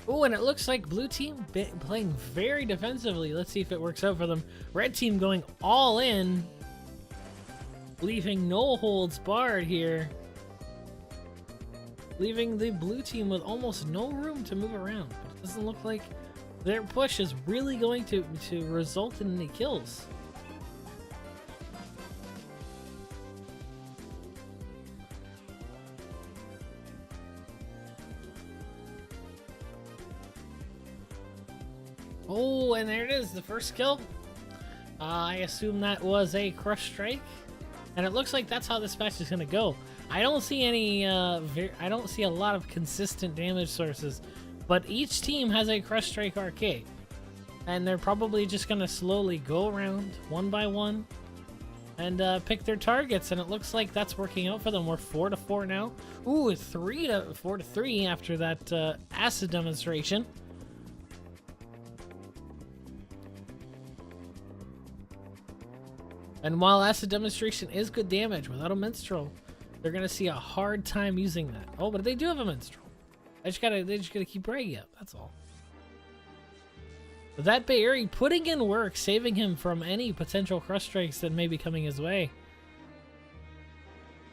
Oh, and it looks like blue team playing very defensively. Let's see if it works out for them. Red team going all in, leaving no holds barred here. Leaving the blue team with almost no room to move around. But it doesn't look like their push is really going to result in any kills. Oh, and there it is, the first kill. I assume that was a crush strike, and it looks like that's how this match is gonna go. I don't see any, I don't see a lot of consistent damage sources, but each team has a crush strike arcade, and they're probably just gonna slowly go around one by one and pick their targets, and it looks like that's working out for them. We're 4-4 now. Ooh, 4-3 after that acid demonstration. And while acid demonstration is good damage, without a minstrel, they're gonna see a hard time using that. Oh, but they do have a minstrel. They just gotta keep bragging up. That's all. But that Bayeri putting in work, saving him from any potential crush strikes that may be coming his way.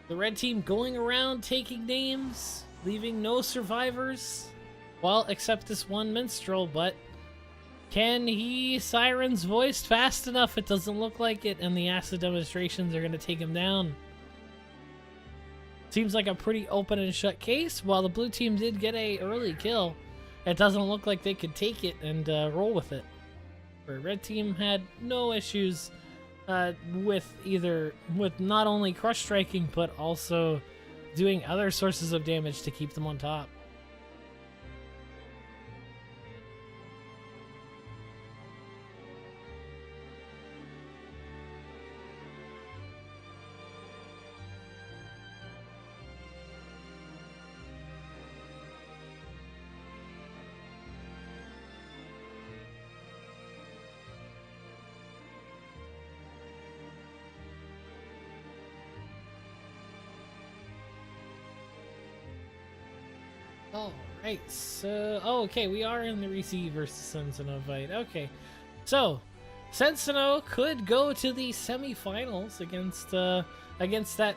The red team going around taking names, leaving no survivors. Well, except this one minstrel, but can he Siren's voiced fast enough? It doesn't look like it, and the acid demonstrations are going to take him down. Seems like a pretty open and shut case. While the blue team did get a early kill, it doesn't look like they could take it and roll with it. The red team had no issues with not only crush striking, but also doing other sources of damage to keep them on top. Alright, so... Oh, okay, we are in the Risi versus Sentinel fight. Okay, so Sentinel could go to the semifinals against that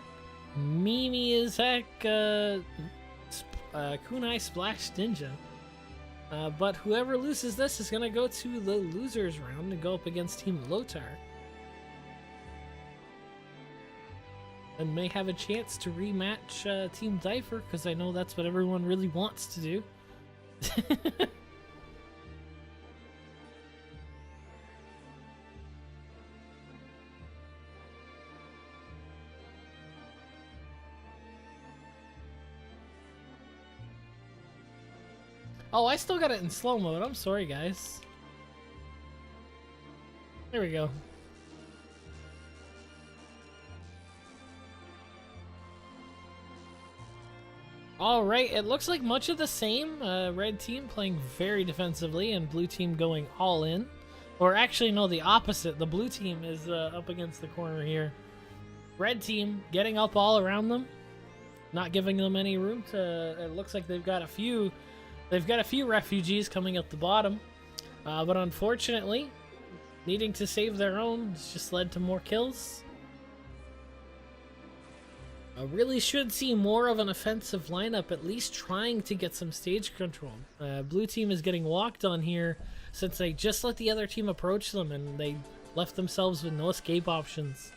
memey as heck Kunai Splash Ninja. But whoever loses this is going to go to the losers round and go up against Team Lotar. And may have a chance to rematch Team Diaper, because I know that's what everyone really wants to do. Oh, I still got it in slow mode. I'm sorry, guys. There we go. Alright, it looks like much of the same. Red team playing very defensively and blue team going all in. Or actually, no, the opposite. The blue team is up against the corner here. Red team getting up all around them. Not giving them any room to... It looks like they've got a few refugees coming up the bottom. But unfortunately, needing to save their own has just led to more kills. I really should see more of an offensive lineup, at least trying to get some stage control. Blue team is getting walked on here since they just let the other team approach them and they left themselves with no escape options.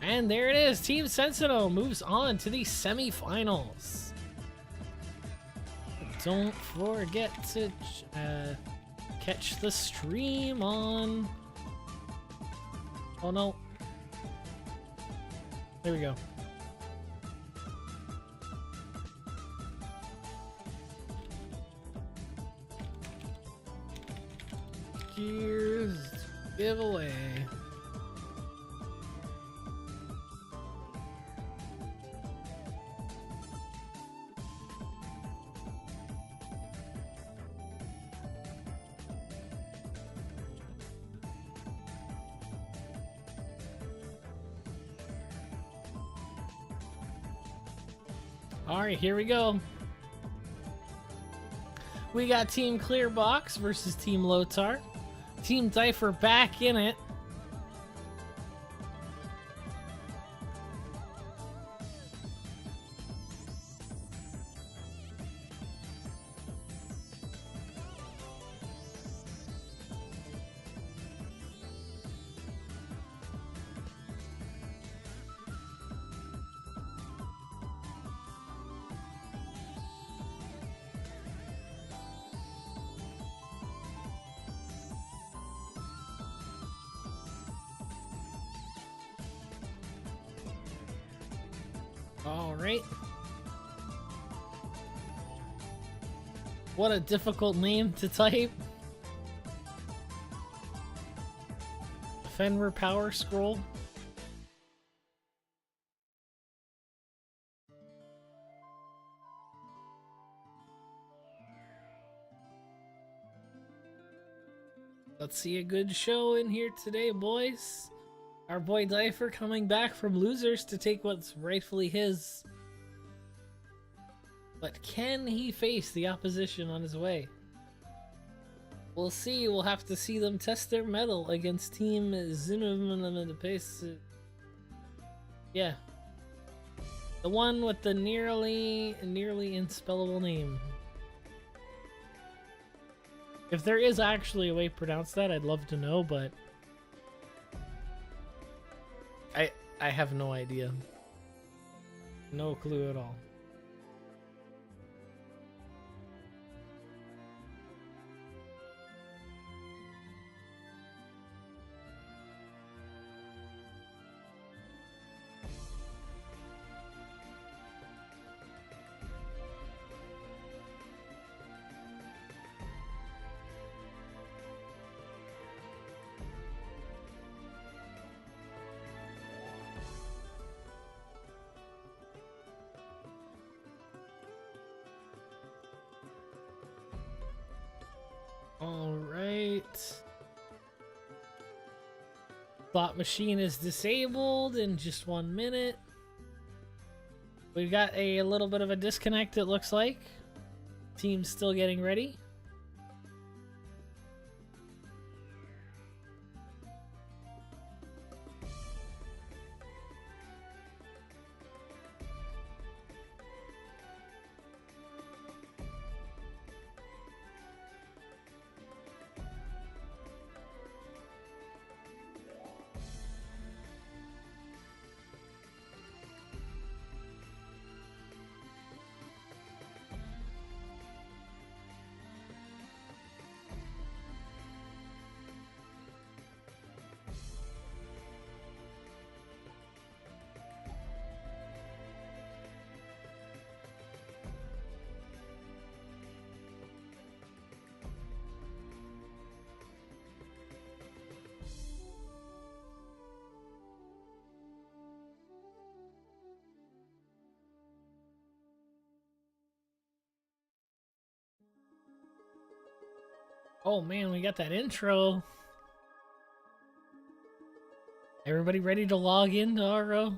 And there it is, Team Sentinel moves on to the semi-finals. Don't forget to catch the stream on... Oh no. There we go. Gears giveaway. Alright, here we go. We got Team Clearbox versus Team Lotar. Team Diaper back in it. All right. What a difficult name to type. Fenrir Power Scroll. Let's see a good show in here today, boys. Our boy Diaper coming back from losers to take what's rightfully his. But can he face the opposition on his way? We'll see. We'll have to see them test their mettle against Team Zinum. Yeah. The one with the nearly unspellable name. If there is actually a way to pronounce that, I'd love to know, but I have no idea. No clue at all. All right. Thought machine is disabled in just 1 minute. We've got a little bit of a disconnect, it looks like. Team's still getting ready. Oh man, we got that intro. Everybody ready to log into RO?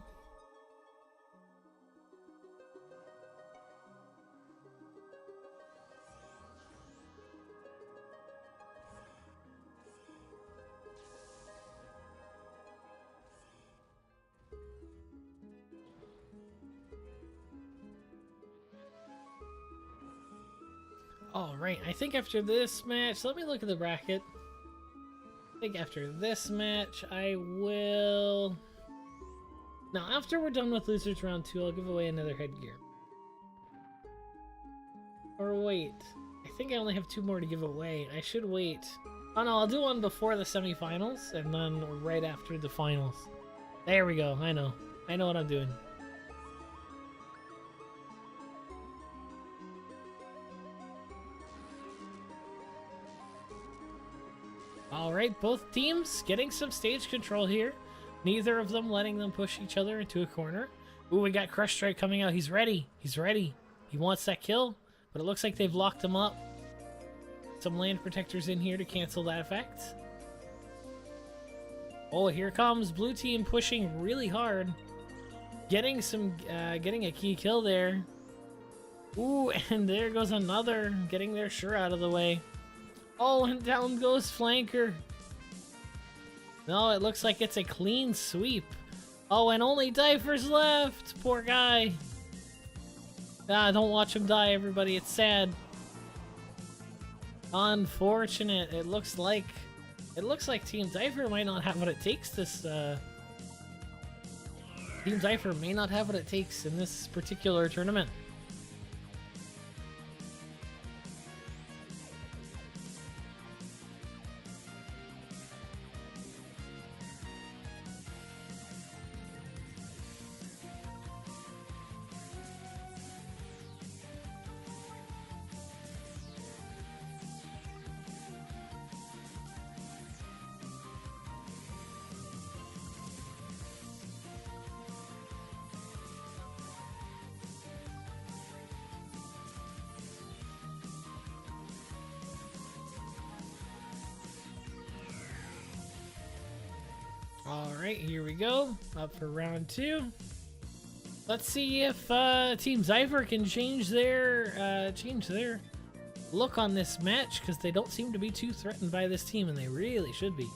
Alright, I think after this match, let me look at the bracket. I think after this match, I will... Now, after we're done with Losers Round 2, I'll give away another headgear. Or wait, I think I only have 2 more to give away. I should wait. Oh no, I'll do one before the semifinals, and then right after the finals. There we go, I know. I know what I'm doing. Alright, both teams getting some stage control here. Neither of them letting them push each other into a corner. Ooh, we got Crush Strike coming out. He's ready. He's ready. He wants that kill, but it looks like they've locked him up. Some land protectors in here to cancel that effect. Oh, here comes blue team pushing really hard. Getting a key kill there. Ooh, and there goes another, getting their shirt out of the way. Oh, and down goes Flanker. No, it looks like it's a clean sweep. Oh, and only Diaper's left. Poor guy. Ah, don't watch him die, everybody. It's sad. Unfortunate. It looks like Team Diaper might not have what it takes this Team Diaper may not have what it takes in this particular tournament. Alright, here we go. Up for round 2. Let's see if Team Zypher can change their look on this match, because they don't seem to be too threatened by this team, and they really should be.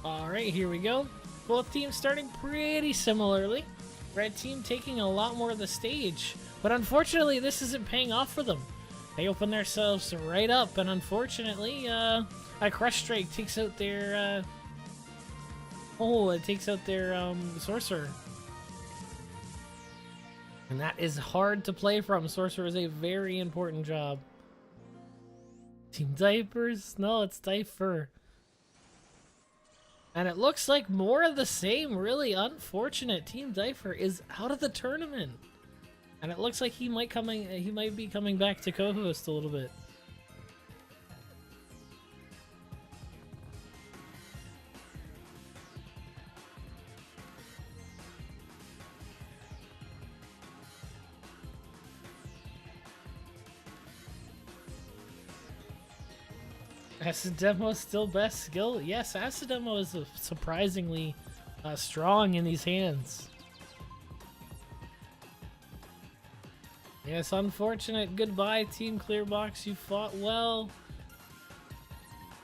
Alright, here we go. Both teams starting pretty similarly. Red team taking a lot more of the stage, but unfortunately this isn't paying off for them. They open themselves right up, and unfortunately, a Crush Strike takes out their, Sorcerer. And that is hard to play from. Sorcerer is a very important job. Team Diapers? No, it's Diaper. And it looks like more of the same. Really unfortunate. Team Diaper is out of the tournament. And it looks like he might be coming back to co-host a little bit. Acid Demo still best skill? Yes, Acid Demo is surprisingly strong in these hands. Yes, unfortunate. Goodbye, Team Clearbox. You fought well.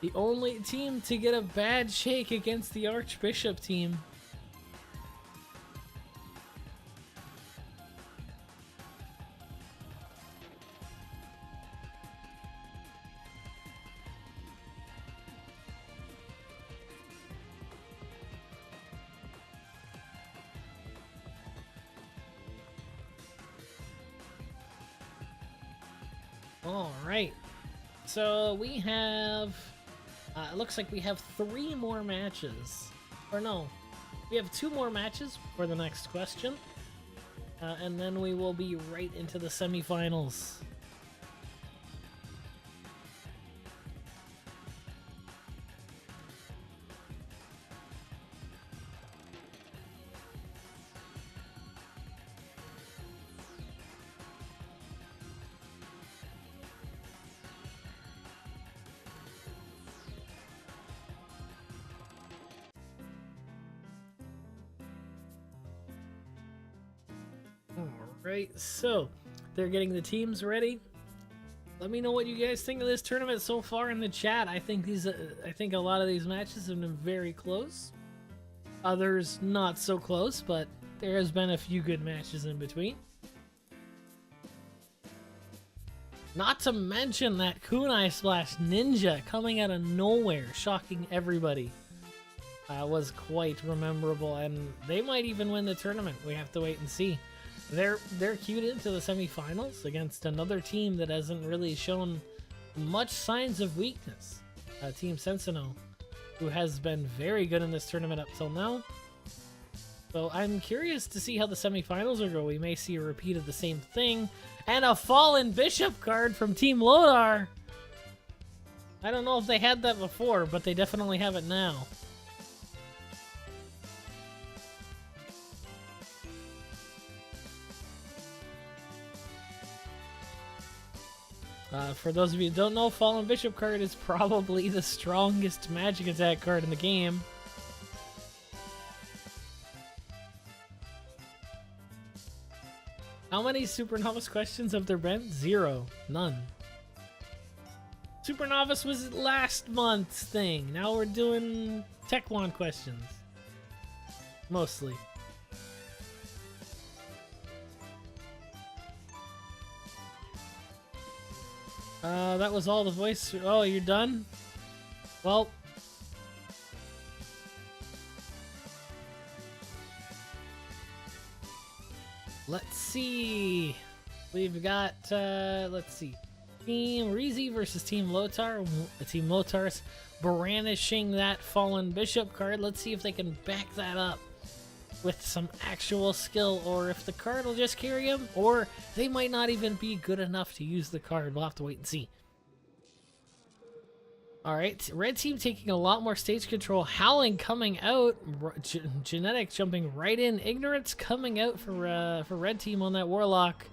The only team to get a bad shake against the Archbishop team. Alright, so we have, it looks like we have 3 more matches, or no, we have 2 more matches for the next question, and then we will be right into the semifinals. Alright, so they're getting the teams ready. Let me know what you guys think of this tournament so far in the chat. I think a lot of these matches have been very close. Others not so close, but there has been a few good matches in between. Not to mention that Kunai Splash Ninja coming out of nowhere, shocking everybody. Was quite memorable, and they might even win the tournament. We have to wait and see. They're queued into the semifinals against another team that hasn't really shown much signs of weakness. Team Sentinel, who has been very good in this tournament up till now. So I'm curious to see how the semifinals will go. We may see a repeat of the same thing. And a Fallen Bishop card from Team Lodar. I don't know if they had that before, but they definitely have it now. For those of you who don't know, Fallen Bishop card is probably the strongest magic attack card in the game. How many Supernova's questions have there been? 0. None. Supernova's was last month's thing. Now we're doing Tech1 questions. Mostly. That was all the voice. Oh, you're done? Well. Let's see. We've got, let's see. Team Reezy versus Team Lotar. Team Lotar's brandishing that Fallen Bishop card. Let's see if they can back that up with some actual skill, or if the card will just carry him, or they might not even be good enough to use the card. We'll have to wait and see. Alright, red team taking a lot more stage control. Howling coming out. Genetic jumping right in. Ignorance coming out for red team on that Warlock.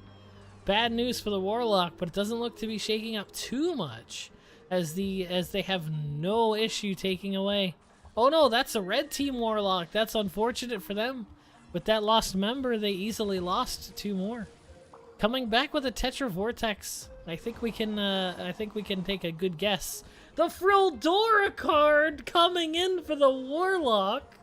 Bad news for the Warlock, but it doesn't look to be shaking up too much as they have no issue taking away. Oh no, that's a red team Warlock. That's unfortunate for them. With that lost member, they easily lost 2 more. Coming back with a Tetra Vortex. I think we can take a good guess. The Frildora card coming in for the Warlock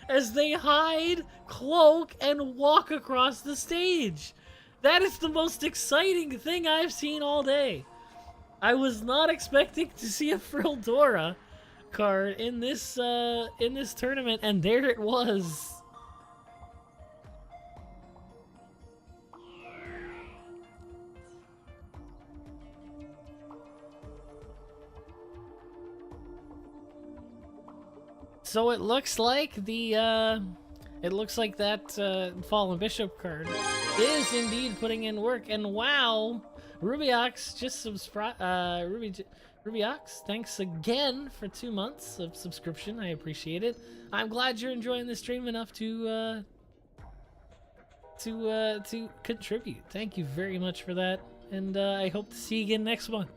as they hide, cloak, and walk across the stage. That is the most exciting thing I've seen all day. I was not expecting to see a Frildora card in this tournament, and there it was. So it looks like that Fallen Bishop card is indeed putting in work, and wow, Rubiox just subscribed. Rubiox, thanks again for 2 months of subscription. I appreciate it. I'm glad you're enjoying the stream enough to contribute. Thank you very much for that, and I hope to see you again next month.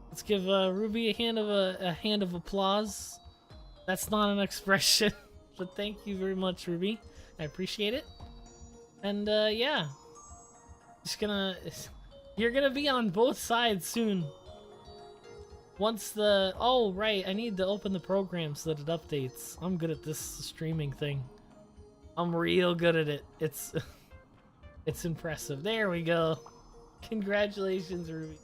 Let's give Ruby a hand of applause. That's not an expression, but thank you very much, Ruby. I appreciate it. And yeah, you're gonna be on both sides soon. Once oh right, I need to open the program so that it updates. I'm good at this streaming thing. I'm real good at it. It's impressive. There we go. Congratulations, Ruby.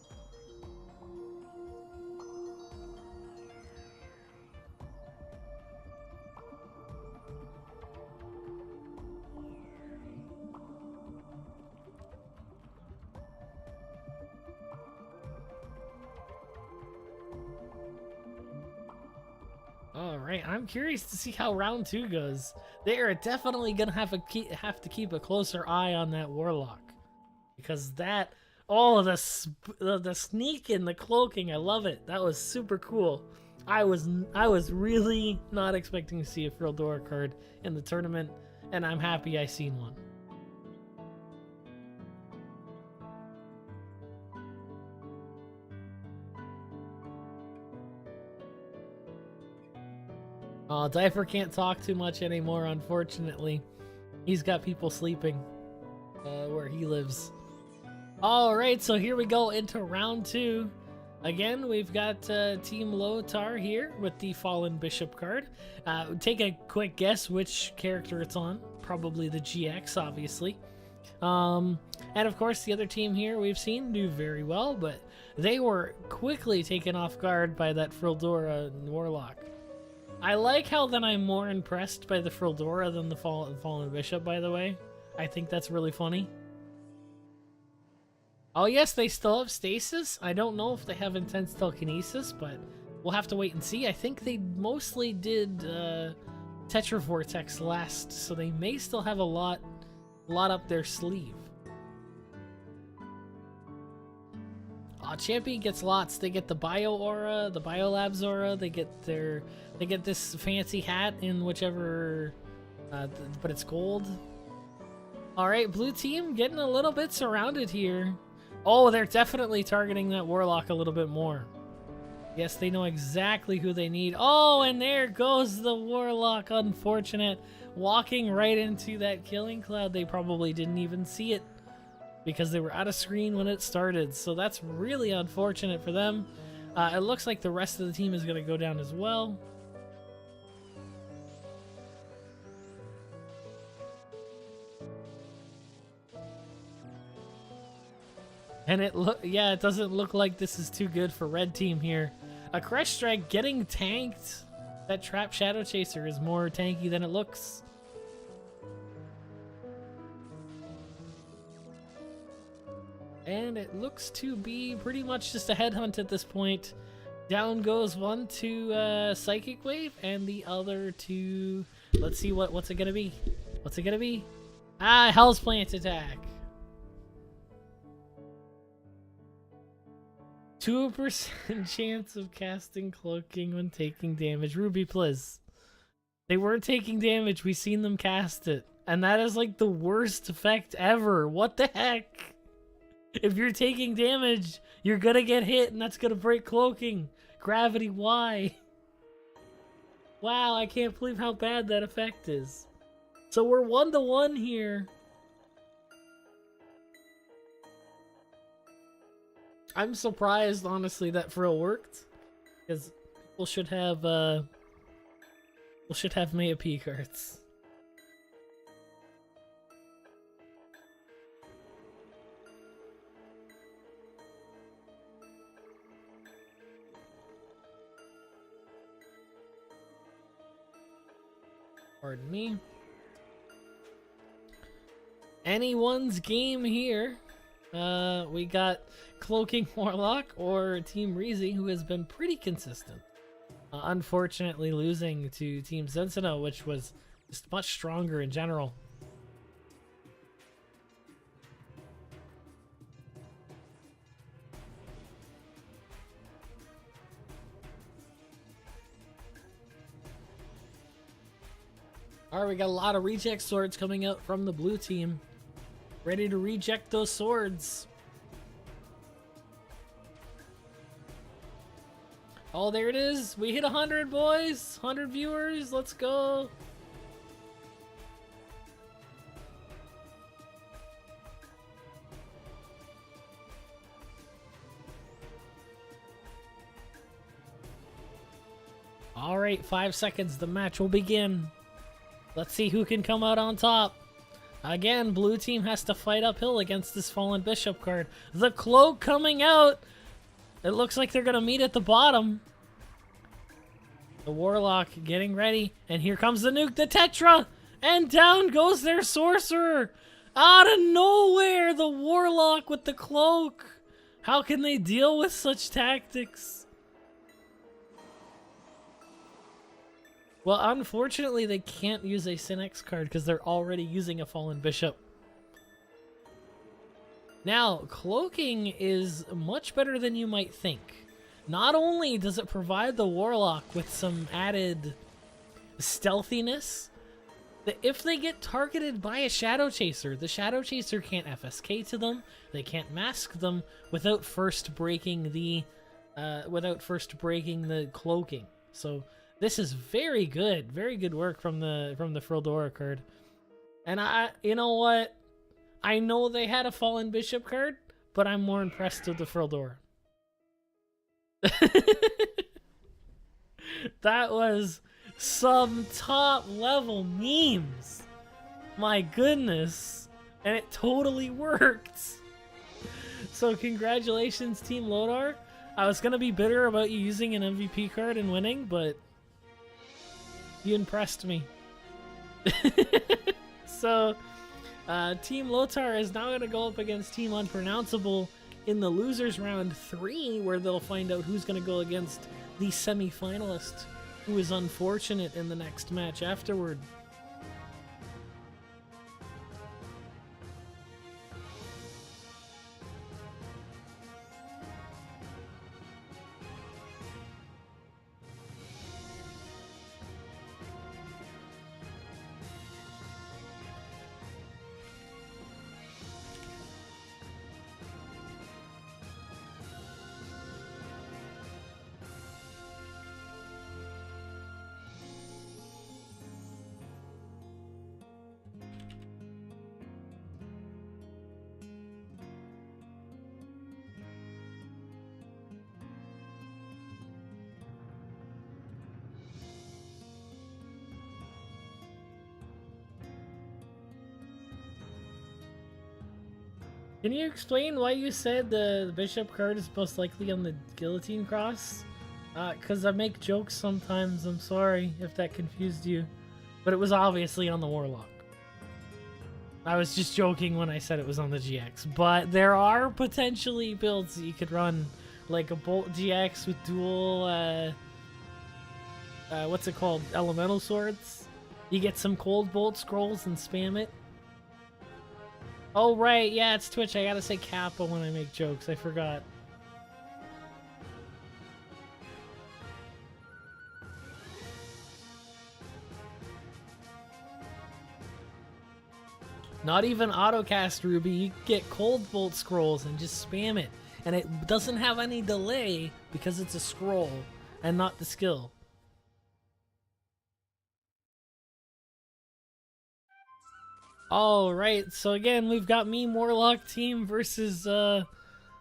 Alright, I'm curious to see how round 2 goes. They are definitely gonna have to keep a closer eye on that Warlock, because that, oh, the sneak and the cloaking, I love it. That was super cool. I was really not expecting to see a Frildora card in the tournament, and I'm happy I seen one. Diaper can't talk too much anymore, unfortunately. He's got people sleeping where he lives. Alright, so here we go into round 2. Again, we've got Team Lotar here with the Fallen Bishop card. Take a quick guess which character it's on. Probably the GX, obviously. And of course, the other team here we've seen do very well, but they were quickly taken off guard by that Frildora Warlock. I like how that I'm more impressed by the Frildora than the Fallen Bishop, by the way. I think that's really funny. Oh yes, they still have stasis. I don't know if they have intense telekinesis, but we'll have to wait and see. I think they mostly did Tetra Vortex last, so they may still have a lot up their sleeve. Champion gets lots. They get the Bio Aura, the Biolabs Aura. They get this fancy hat in whichever, but it's gold. All right, blue team getting a little bit surrounded here. Oh, they're definitely targeting that Warlock a little bit more. Yes, they know exactly who they need. Oh, and there goes the Warlock. Unfortunate. Walking right into that killing cloud. They probably didn't even see it because they were out of screen when it started. So that's really unfortunate for them. It looks like the rest of the team is going to go down as well. And it doesn't look like this is too good for red team here. A Crush Strike getting tanked. That Trap Shadow Chaser is more tanky than it looks. And it looks to be pretty much just a headhunt at this point. Down goes one to Psychic Wave and the other to... Let's see what's it gonna be. What's it gonna be? Ah, Hell's Plant attack. 2% chance of casting Cloaking when taking damage. Ruby, please. They weren't taking damage. We've seen them cast it. And that is like the worst effect ever. What the heck? If you're taking damage, you're gonna get hit and that's gonna break Cloaking. Gravity, why? Wow, I can't believe how bad that effect is. So we're 1-1 here. I'm surprised, honestly, that Frill worked, because we'll should have Maya P cards. Pardon me. Anyone's game here. We got Cloaking Warlock or Team Reezy, who has been pretty consistent. Unfortunately losing to Team Zensino, which was just much stronger in general. Alright, we got a lot of reject swords coming out from the blue team. Ready to reject those swords. Oh, there it is. We hit 100, boys. 100 viewers. Let's go. All right, 5 seconds. The match will begin. Let's see who can come out on top. Again, blue team has to fight uphill against this Fallen Bishop card. The Cloak coming out. It looks like they're going to meet at the bottom. The Warlock getting ready. And here comes the nuke, the Tetra. And down goes their Sorcerer. Out of nowhere, the Warlock with the Cloak. How can they deal with such tactics? Well, unfortunately, they can't use a Synex card because they're already using a Fallen Bishop. Now, Cloaking is much better than you might think. Not only does it provide the Warlock with some added stealthiness, that if they get targeted by a Shadow Chaser, the Shadow Chaser can't FSK to them, they can't mask them without first breaking the Cloaking. So this is very good work from the Frildora card. And you know what? I know they had a Fallen Bishop card, but I'm more impressed with the Frildora. That was some top level memes. My goodness. And it totally worked. So congratulations, Team Lodar. I was gonna be bitter about you using an MVP card and winning, but you impressed me. So, Team Lotar is now going to go up against Team Unpronounceable in the losers round 3, where they'll find out who's going to go against the semi-finalist, who is unfortunate in the next match afterward. Can you explain why you said the bishop card is most likely on the guillotine cross? Because I make jokes sometimes, I'm sorry if that confused you. But it was obviously on the warlock. I was just joking when I said it was on the GX. But there are potentially builds that you could run, like a Bolt GX with dual, what's it called? Elemental swords? You get some cold bolt scrolls and spam it. Oh, right, yeah, it's Twitch. I gotta say Kappa when I make jokes. I forgot. Not even autocast Ruby. You get cold bolt scrolls and just spam it. And it doesn't have any delay because it's a scroll and not the skill. All right, so again, we've got me, Warlock team versus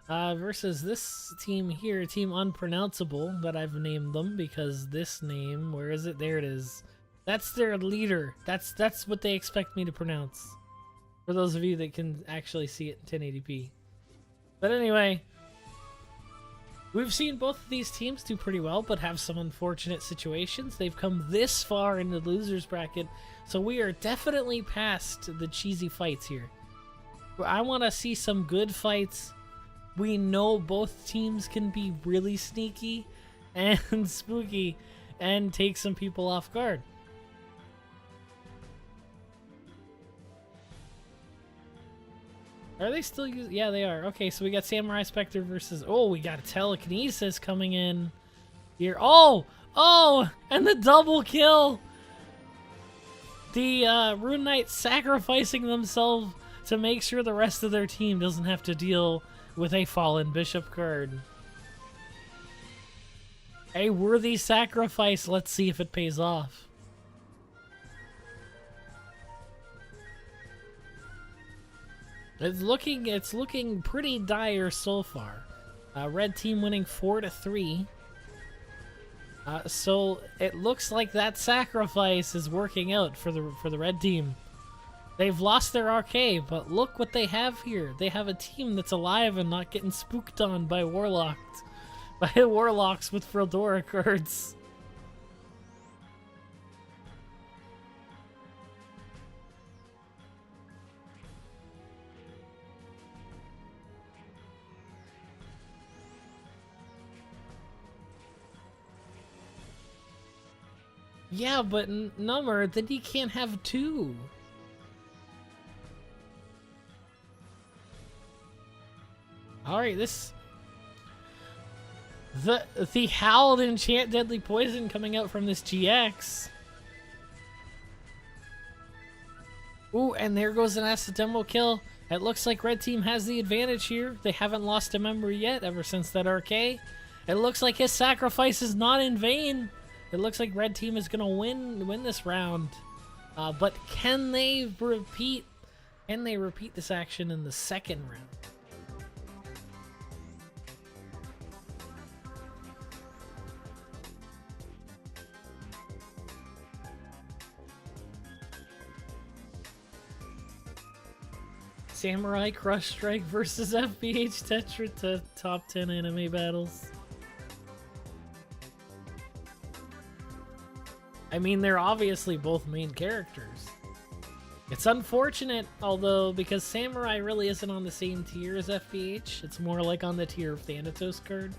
this team here, Team Unpronounceable, that I've named them because this name, where is it? There it is. That's their leader. That's what they expect me to pronounce. For those of you that can actually see it in 1080p. But anyway, we've seen both of these teams do pretty well, but have some unfortunate situations. They've come this far in the losers bracket, so we are definitely past the cheesy fights here. I want to see some good fights. We know both teams can be really sneaky and spooky and take some people off guard. Are they still using? Yeah, they are. Okay, so we got Samurai Spectre versus... Oh, we got a Telekinesis coming in here. Oh! Oh! And the double kill! The Rune Knights sacrificing themselves to make sure the rest of their team doesn't have to deal with a fallen bishop card. A worthy sacrifice. Let's see if it pays off. It's looking pretty dire so far. Red team winning 4-3. So it looks like that sacrifice is working out for the red team. They've lost their RK, but look what they have here. They have a team that's alive and not getting spooked on by warlocks with Freldora cards. Yeah, but Number, then he can't have two. Alright, the Howled Enchant Deadly Poison coming out from this GX. Ooh, and there goes an accidental kill. It looks like red team has the advantage here. They haven't lost a member yet ever since that RK. It looks like his sacrifice is not in vain. It looks like red team is gonna win this round. But can they repeat this action in the second round? Samurai Crush Strike versus FBH Tetra to top 10 anime battles. I mean, they're obviously both main characters. It's unfortunate, although, because Samurai really isn't on the same tier as FBH. It's more like on the tier of Thanatos card.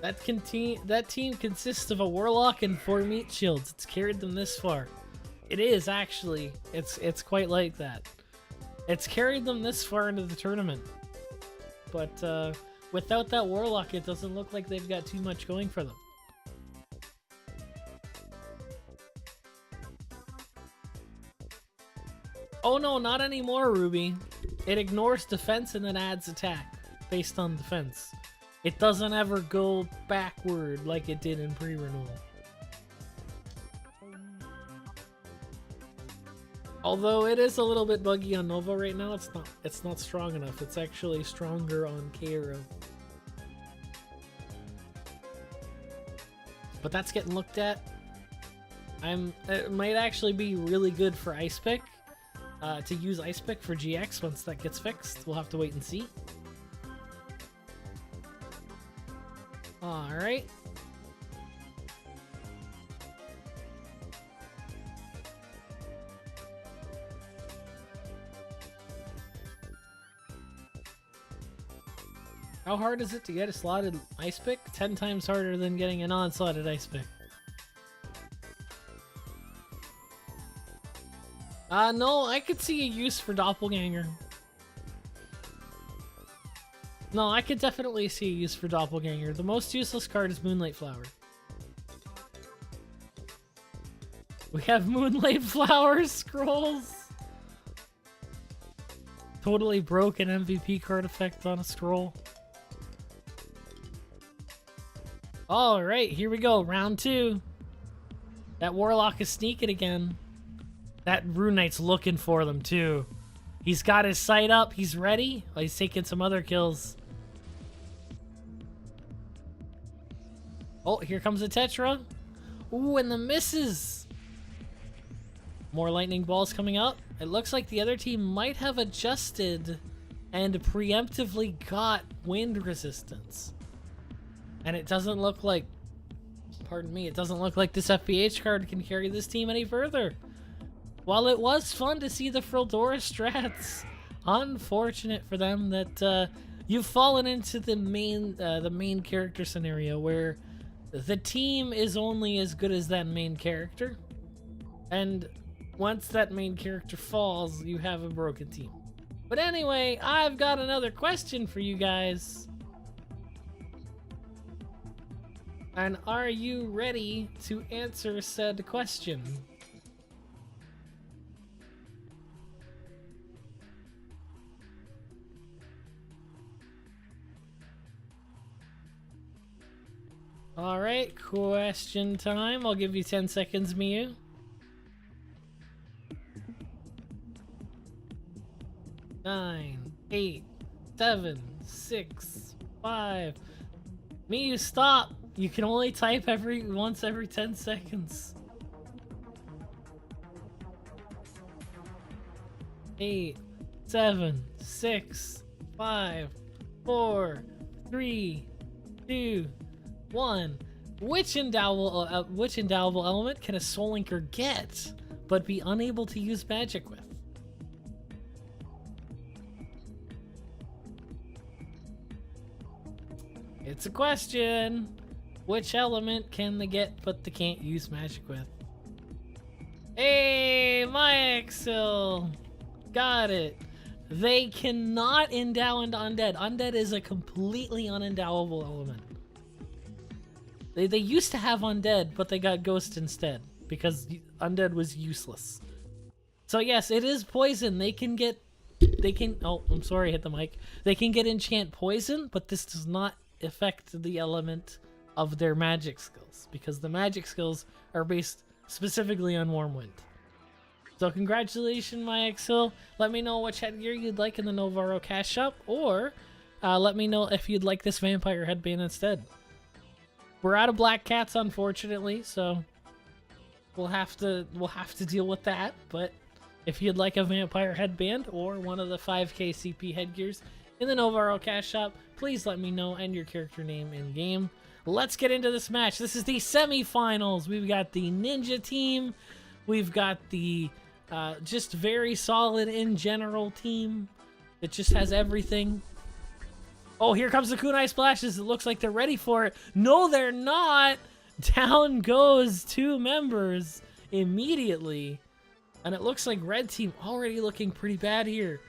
That team consists of a warlock and 4 meat shields. It's carried them this far. It is actually. It's quite like that. It's carried them this far into the tournament. But without that warlock, it doesn't look like they've got too much going for them. Oh no, not anymore, Ruby. It ignores defense and then adds attack based on defense. It doesn't ever go backward like it did in pre-renewal. Although it is a little bit buggy on Nova right now, it's not strong enough. It's actually stronger on KRO. But that's getting looked at. It might actually be really good for Ice Pick. To use Ice Pick for GX once that gets fixed. We'll have to wait and see. Alright. How hard is it to get a slotted Ice Pick? 10 times harder than getting a non-slotted Ice Pick. No, I could see a use for Doppelganger. No, I could definitely see a use for Doppelganger. The most useless card is Moonlight Flower. We have Moonlight Flower scrolls! Totally broken MVP card effect on a scroll. Alright, here we go. Round 2. That Warlock is sneaking again. That Rune Knight's looking for them too. He's got his sight up. He's ready. Oh, he's taking some other kills. Oh, here comes a Tetra. Ooh, and the misses. More lightning balls coming up. It looks like the other team might have adjusted and preemptively got wind resistance. And it doesn't look like, pardon me, it doesn't look like this FPH card can carry this team any further. While it was fun to see the Frildora strats, unfortunate for them that you've fallen into the main character scenario where the team is only as good as that main character, and once that main character falls, you have a broken team. But anyway, I've got another question for you guys. And are you ready to answer said question? Alright, question time. I'll give you 10 seconds, Miyu. 9, 8, 7, 6, 5. Miyu, stop! You can only type once every 10 seconds. 8, 7, 6, 5, 4, 3, 2, 1. Which endowable element can a Soul Linker get, but be unable to use magic with? It's a question. Which element can they get, but they can't use magic with? Hey, my Exil! Got it. They cannot endow into Undead. Undead is a completely unendowable element. They used to have Undead, but they got Ghost instead, because Undead was useless. So yes, it is poison. Oh, I'm sorry, I hit the mic. They can get enchant poison, but this does not affect the element of their magic skills, because the magic skills are based specifically on Warm Wind. So congratulations, my Exil. Let me know which headgear you'd like in the NovaRO cash shop, or let me know if you'd like this vampire headband instead. We're out of black cats, unfortunately, so we'll have to deal with that. But if you'd like a vampire headband or one of the 5k CP headgears in the NovaRO cash shop, please let me know and your character name in game. Let's get into this match. This is the semifinals. We've got the Ninja team. We've got the just very solid in general team that just has everything. Oh, here comes the kunai splashes. It looks like they're ready for it. No, they're not. Down goes 2 members immediately. And it looks like red team already looking pretty bad here.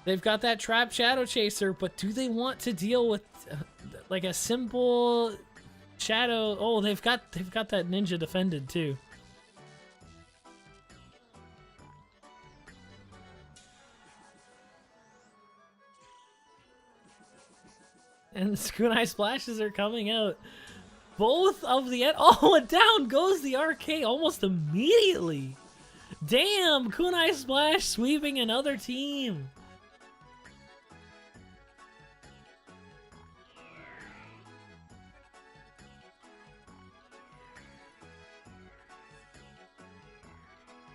They've got that trap shadow chaser, but do they want to deal with like a simple shadow? Oh, they've got that ninja defended too. And the kunai splashes are coming out. Both of the oh, and down goes the arcade almost immediately. Damn, kunai splash sweeping another team.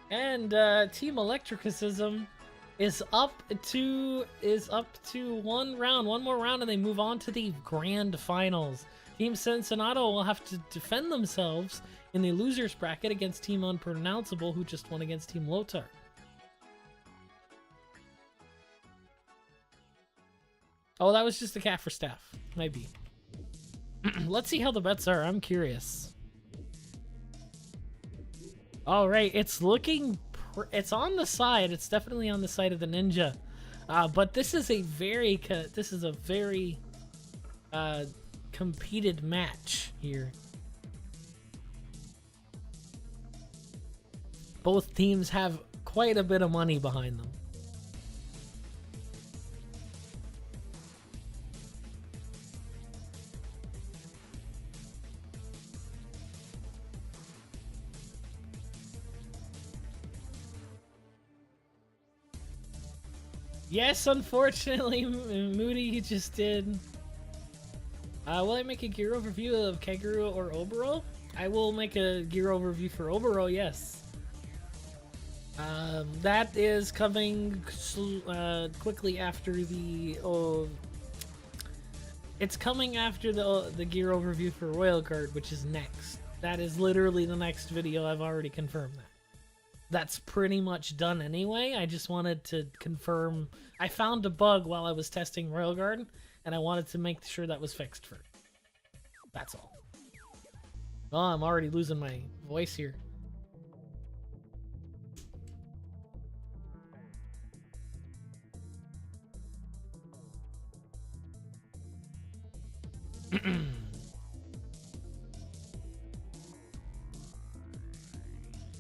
And Team Electricism is up to one more round, and they move on to the grand finals. Team Sensonato will have to defend themselves in the losers bracket against Team Unpronounceable, who just won against Team Lotar. Oh, that was just a cat for staff. Maybe. Let's see how the bets are. I'm curious. All right, it's looking... it's on the side. It's definitely on the side of the ninja. But this is a very... competed match here. Both teams have quite a bit of money behind them. Yes, unfortunately, Moody just did. Will I make a gear overview of Keguru or Oboro? I will make a gear overview for Oboro, yes. That is coming quickly after the... it's coming after the gear overview for Royal Guard, which is next. That is literally the next video. I've already confirmed that. That's pretty much done anyway. I just wanted to confirm. I found a bug while I was testing Royal Guard, and I wanted to make sure that was fixed first. That's all. Oh, I'm already losing my voice here.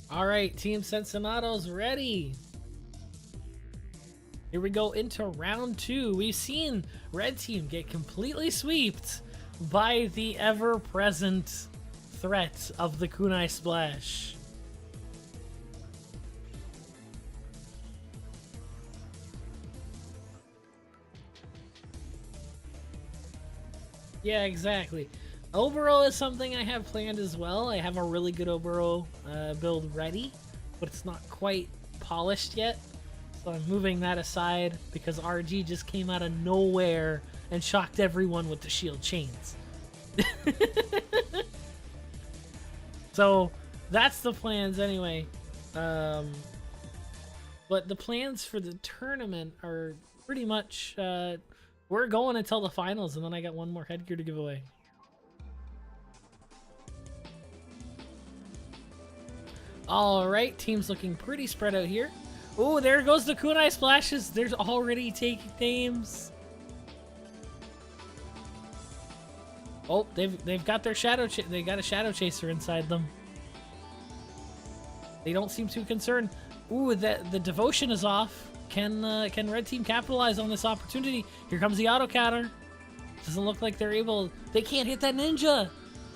All right, Team Sensonato's ready. Here we go into round 2. We've seen red team get completely swept by the ever-present threat of the kunai splash. Yeah, exactly. Oboro is something I have planned as well. I have a really good Oboro build ready, but it's not quite polished yet. So I'm moving that aside because RG just came out of nowhere and shocked everyone with the shield chains. So that's the plans anyway. But the plans for the tournament are pretty much, we're going until the finals, and then I got one more headgear to give away. Alright, team's looking pretty spread out here. Oh, there goes the kunai splashes. There's already taking names. Oh, they've got their they got a shadow chaser inside them. They don't seem too concerned. Ooh, the devotion is off. Can red team capitalize on this opportunity? Here comes the auto counter. Doesn't look like they're able. They can't hit that ninja.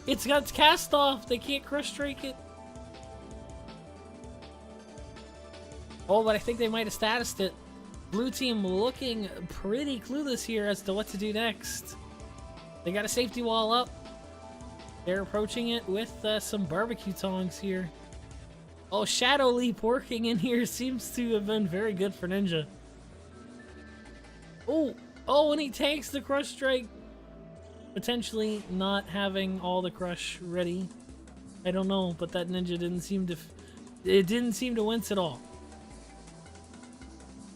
It's got its cast off. They can't crush strike it. Oh, but I think they might have statused it. Blue team looking pretty clueless here as to what to do next. They got a safety wall up. They're approaching it with some barbecue tongs here. Oh, Shadow Leap working in here seems to have been very good for Ninja. Oh, and he takes the crush strike. Potentially not having all the crush ready. I don't know, but that Ninja didn't seem to wince at all.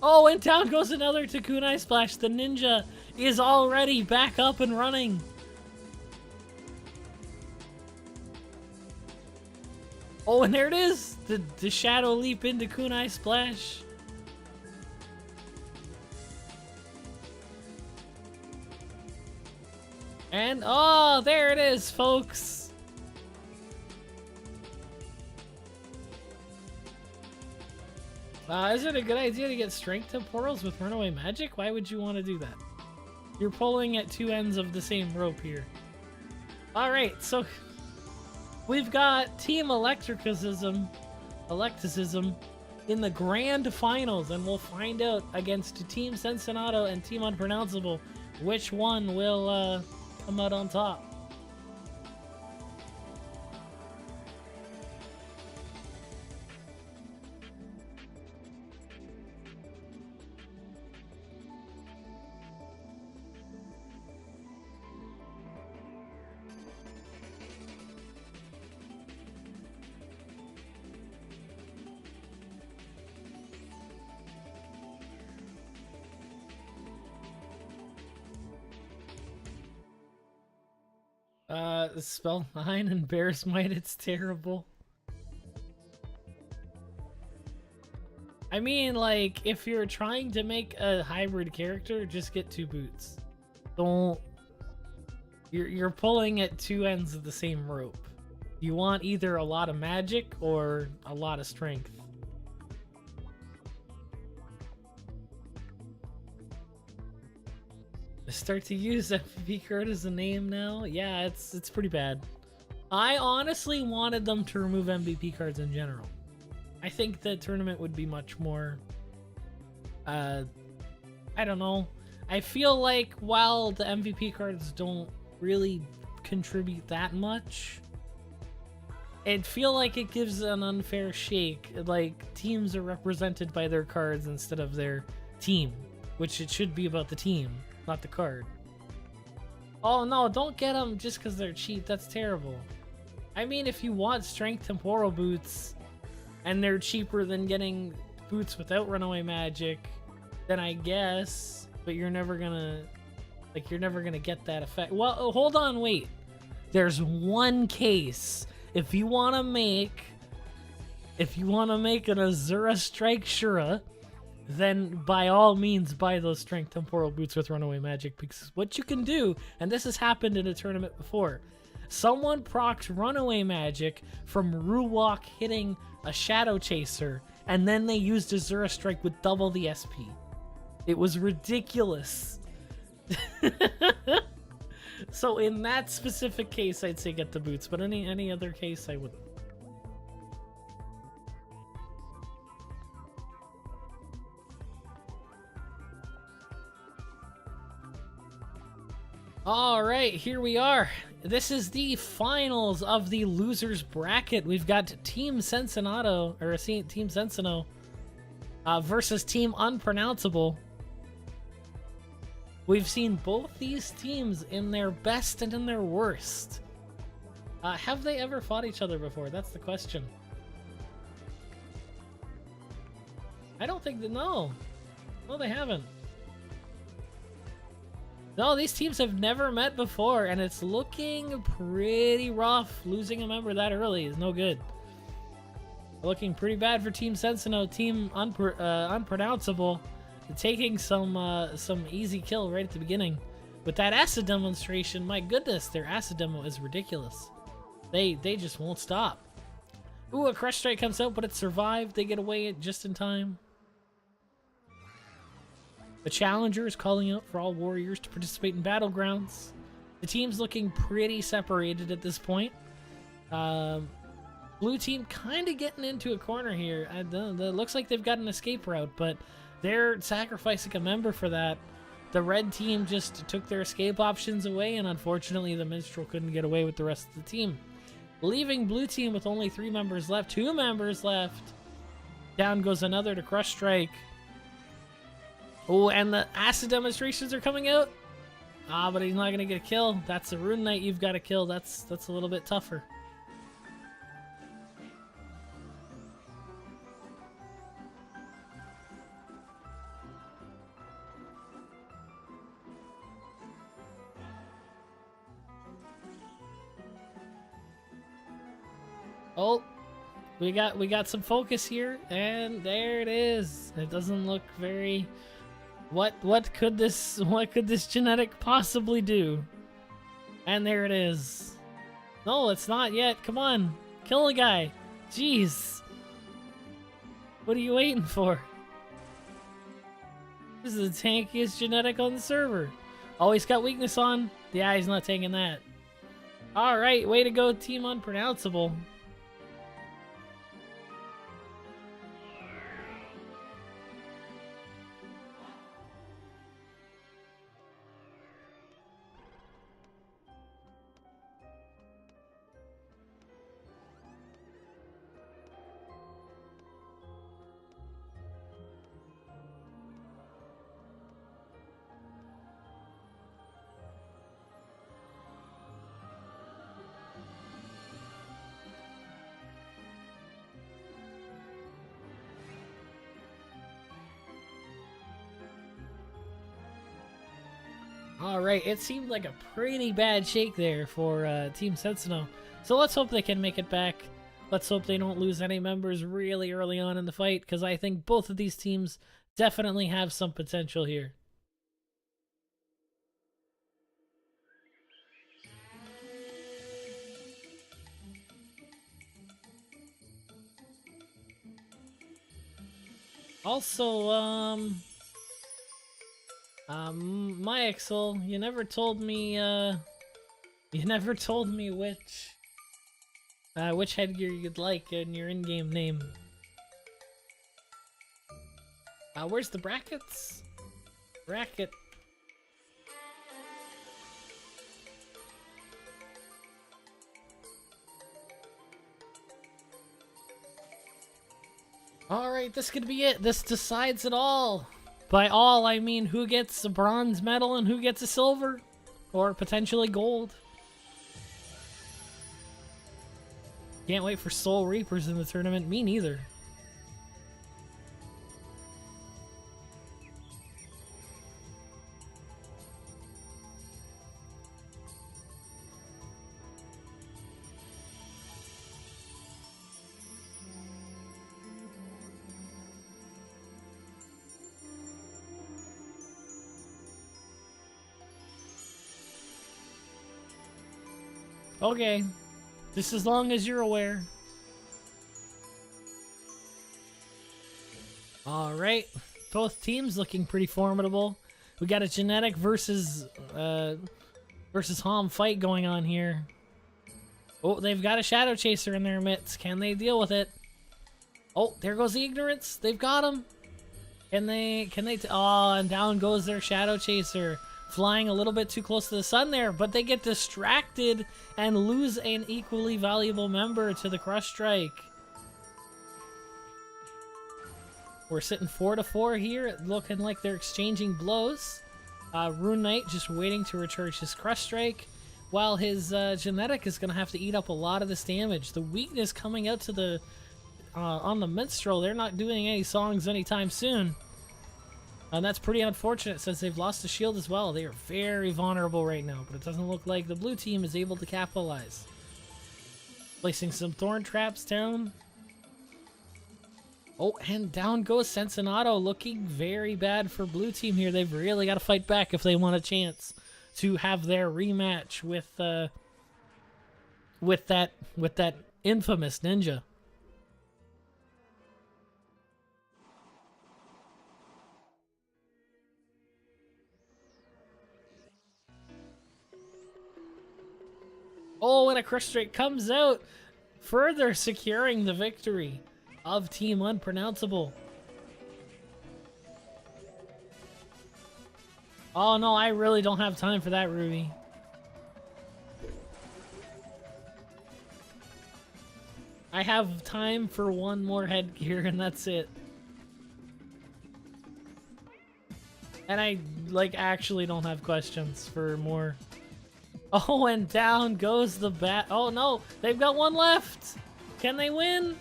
Oh, and down goes another to Kunai Splash. The ninja is already back up and running. Oh, and there it is. The shadow leap into Kunai Splash. And, oh, there it is, folks. Is it a good idea to get strength temporals with runaway magic? Why would you want to do that? You're pulling at two ends of the same rope here. Alright, so we've got Team Electicism in the grand finals, and we'll find out against Team Sensonato and Team Unpronounceable which one will come out on top. Spell 9 and Bear's Might, it's terrible. I mean, like, if you're trying to make a hybrid character, just get 2 boots. Don't... You're pulling at two ends of the same rope. You want either a lot of magic or a lot of strength. Start to use MVP card as a name now? Yeah, it's pretty bad. I honestly wanted them to remove MVP cards in general. I think the tournament would be much more... I don't know. I feel like while the MVP cards don't really contribute that much, it feel like it gives an unfair shake. Like, teams are represented by their cards instead of their team, which it should be about the team, not the card. Oh no, don't get them just because they're cheap. That's terrible. I mean, if you want strength temporal boots and they're cheaper than getting boots without runaway magic, then I guess, but you're never gonna, like, you're never gonna get that effect. Well, hold on, wait. There's one case. If you want to make an Azura Strike Shura, then by all means buy those strength temporal boots with runaway magic, because what you can do, and this has happened in a tournament before, someone procced runaway magic from Ruwalk hitting a Shadow Chaser, and then they used Azura Strike with double the SP. It was ridiculous. So in that specific case, I'd say get the boots, but any other case, I wouldn't. All right, here we are. This is the finals of the losers bracket. We've got Team Sensonato, or Team Sensono, versus Team Unpronounceable. We've seen both these teams in their best and in their worst. Have they ever fought each other before? That's the question. I don't think that, no. No, they haven't. No, these teams have never met before, and it's looking pretty rough. Losing a member that early is no good. Looking pretty bad for Team Sensono. Team Unpronounceable taking some easy kill right at the beginning. With that acid demonstration, my goodness, their acid demo is ridiculous. They just won't stop. Ooh, a Crush Strike comes out, but it survived. They get away just in time. The Challenger is calling out for all warriors to participate in Battlegrounds. The team's looking pretty separated at this point. Blue team kind of getting into a corner here. It looks like they've got an escape route, but they're sacrificing a member for that. The red team just took their escape options away, and unfortunately the Minstrel couldn't get away with the rest of the team. Leaving blue team with only 3 members left. 2 members left. Down goes another to Crush Strike. Oh, and the acid demonstrations are coming out. Ah, but he's not going to get a kill. That's a Rune Knight you've got to kill. That's a little bit tougher. Oh, we got some focus here, and there it is. It doesn't look very. What could this genetic possibly do? And there it is. No, it's not yet. Come on, kill the guy. Jeez. What are you waiting for? This is the tankiest genetic on the server. Oh, he's got weakness on. Yeah, he's not taking that. Alright, way to go, Team Unpronounceable. Alright, it seemed like a pretty bad shake there for Team Sentinel. So let's hope they can make it back. Let's hope they don't lose any members really early on in the fight, because I think both of these teams definitely have some potential here. Also, Myexel, you never told me which headgear you'd like in your in-game name. Where's the brackets? Bracket. Alright, this could be it. This decides it all. By all, I mean who gets a bronze medal and who gets a silver. Or potentially gold. Can't wait for Soul Reapers in the tournament. Me neither. Okay. Just as long as you're aware. Alright. Both teams looking pretty formidable. We got a genetic versus Hom fight going on here. Oh, they've got a Shadow Chaser in their midst. Can they deal with it? Oh, there goes the Ignorance. They've got him. Can they oh, and down goes their Shadow Chaser. Flying a little bit too close to the sun there, but they get distracted and lose an equally valuable member to the Crush Strike. We're sitting 4-4 here, looking like they're exchanging blows. Rune Knight just waiting to recharge his Crush Strike, while his genetic is going to have to eat up a lot of this damage. The weakness coming out to the on the Minstrel, they're not doing any songs anytime soon. And that's pretty unfortunate since they've lost the shield as well. They are very vulnerable right now, but it doesn't look like the blue team is able to capitalize. Placing some Thorn Traps down. Oh, and down goes Sensonato, looking very bad for blue team here. They've really got to fight back if they want a chance to have their rematch with that infamous ninja. Oh, and a Crush Strike comes out, further securing the victory of Team Unpronounceable. Oh no, I really don't have time for that, Ruby. I have time for one more headgear and that's it. And I, actually don't have questions for more. Oh, and down goes the bat. Oh no, they've got one left. Can they win?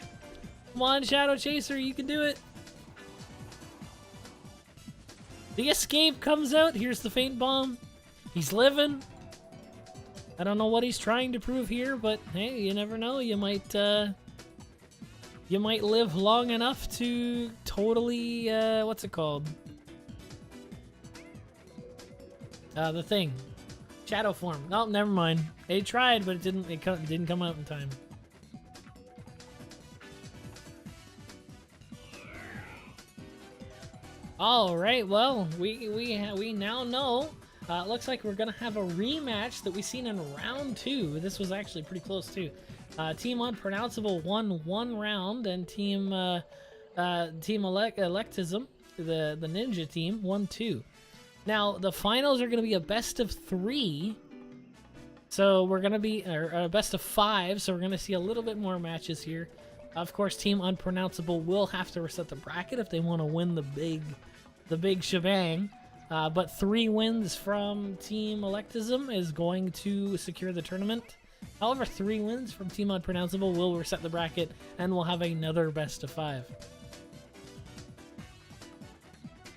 Come on, Shadow Chaser, you can do it. The escape comes out. Here's the Faint Bomb. He's living. I don't know what he's trying to prove here, but hey, you never know. You might you might live long enough to totally, what's it called? The thing. Shadow form. Oh, never mind. They tried, but it didn't come out in time. All right, well, we now know. It looks like we're gonna have a rematch that we've seen in round 2. This was actually pretty close too. Team Unpronounceable won 1 round, and Team Electism, the ninja team, won 2. Now the finals are gonna be a best of 3. So we're gonna be a best of 5. So we're gonna see a little bit more matches here. Of course, Team Unpronounceable will have to reset the bracket if they want to win the big shebang. But 3 wins from Team Electism is going to secure the tournament. However, 3 wins from Team Unpronounceable will reset the bracket, and we'll have another best of 5.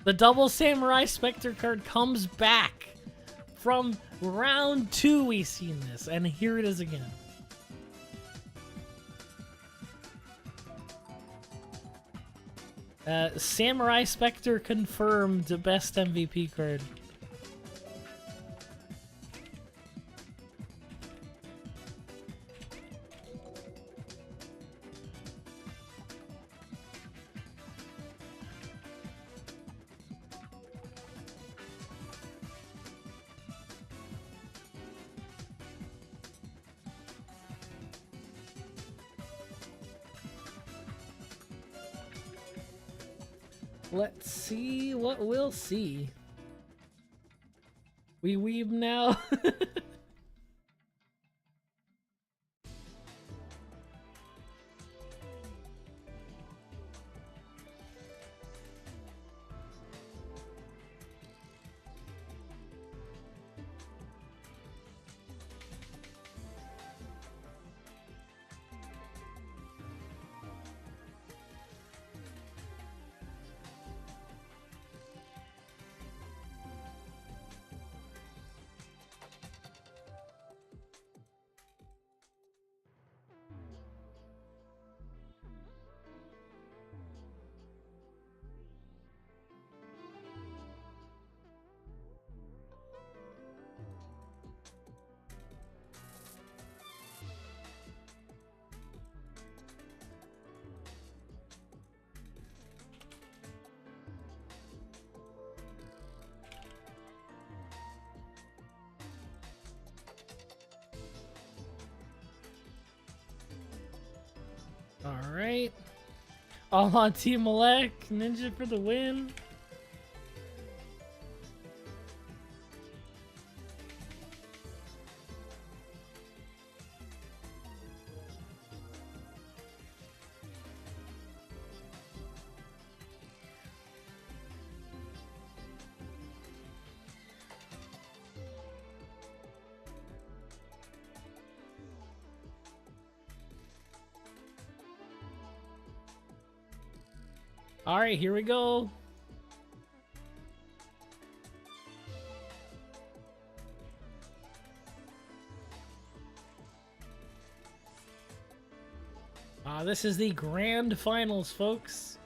The double Samurai Spectre card comes back. From round 2 we've seen this, and here it is again. Samurai Spectre confirmed the best MVP card. Let's see what we'll see. We weeb now. Alright. All on Team Elect. Ninja for the win. All right, here we go. This is the grand finals, folks.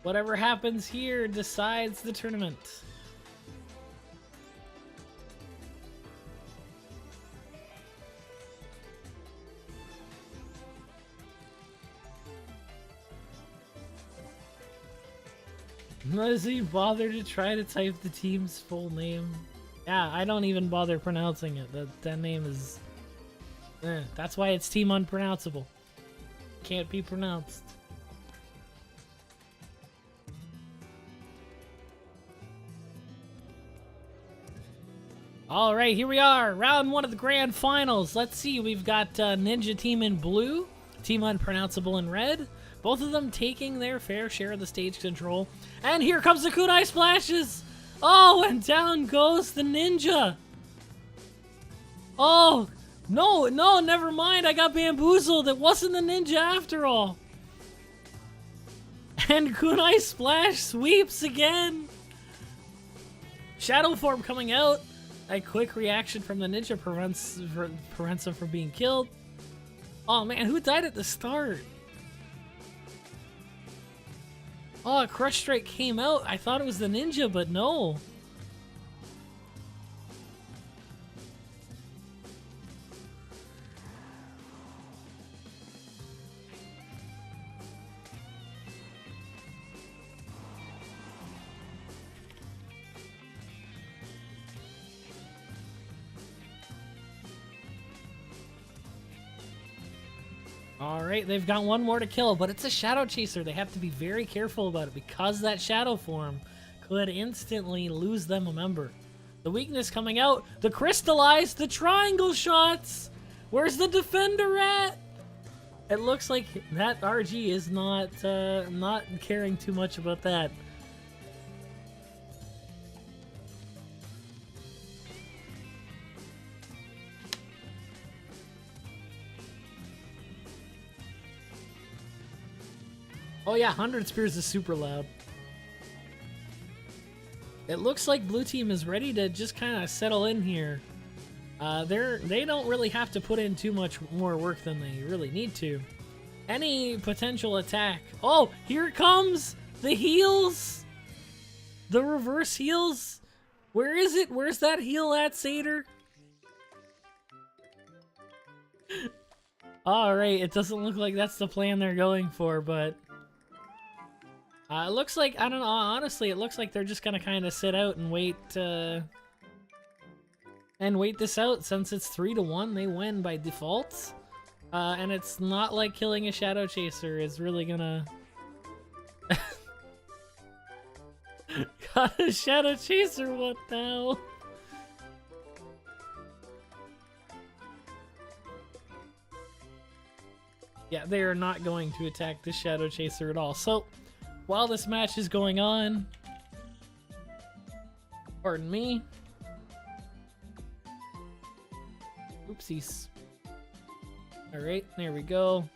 Whatever happens here decides the tournament. Does he bother to try to type the team's full name? Yeah, I don't even bother pronouncing it. That name is... that's why it's Team Unpronounceable. Can't be pronounced. Alright, here we are. Round 1 of the grand finals. Let's see, we've got Ninja Team in blue, Team Unpronounceable in red. Both of them taking their fair share of the stage control. And here comes the kunai splashes! Oh, and down goes the ninja! Oh, no, never mind. I got bamboozled. It wasn't the ninja after all. And kunai splash sweeps again. Shadow form coming out. A quick reaction from the ninja prevents him from being killed. Oh man, who died at the start? Oh, a Crush Strike came out. I thought it was the ninja, but no. Alright, they've got one more to kill, but it's a Shadow Chaser. They have to be very careful about it because that Shadow form could instantly lose them a member. The weakness coming out, the Crystallize, the Triangle Shots! Where's the Defender at? It looks like that RG is not caring too much about that. Oh yeah, 100 Spears is super loud. It looks like blue team is ready to just kind of settle in here. They don't really have to put in too much more work than they really need to. Any potential attack. Oh, here it comes! The heals! The reverse heals! Where is it? Where's that heal at, Satyr? Alright, it doesn't look like that's the plan they're going for, but... it looks like, I don't know, honestly, it looks like they're just gonna kind of sit out and wait this out. Since it's 3-1, they win by default. And it's not like killing a Shadow Chaser is really gonna... Got a Shadow Chaser, what the hell? Yeah, they are not going to attack the Shadow Chaser at all. So, while this match is going on, pardon me. Oopsies. Alright, there we go.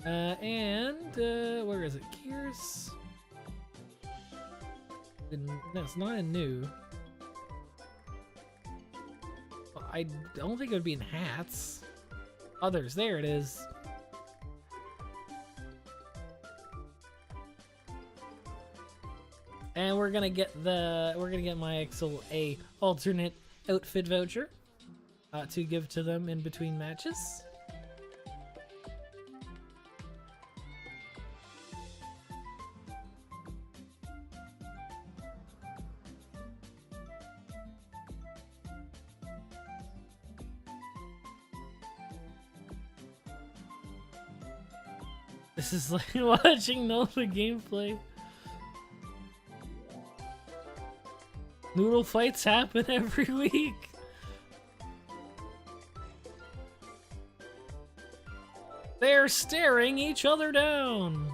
Where is it? Gears? No, it's not in new. I don't think it would be in hats. Others, there it is. And we're gonna get my Exo a alternate outfit voucher to give to them in between matches. This is like watching Nova gameplay. Noodle fights happen every week. They're staring each other down.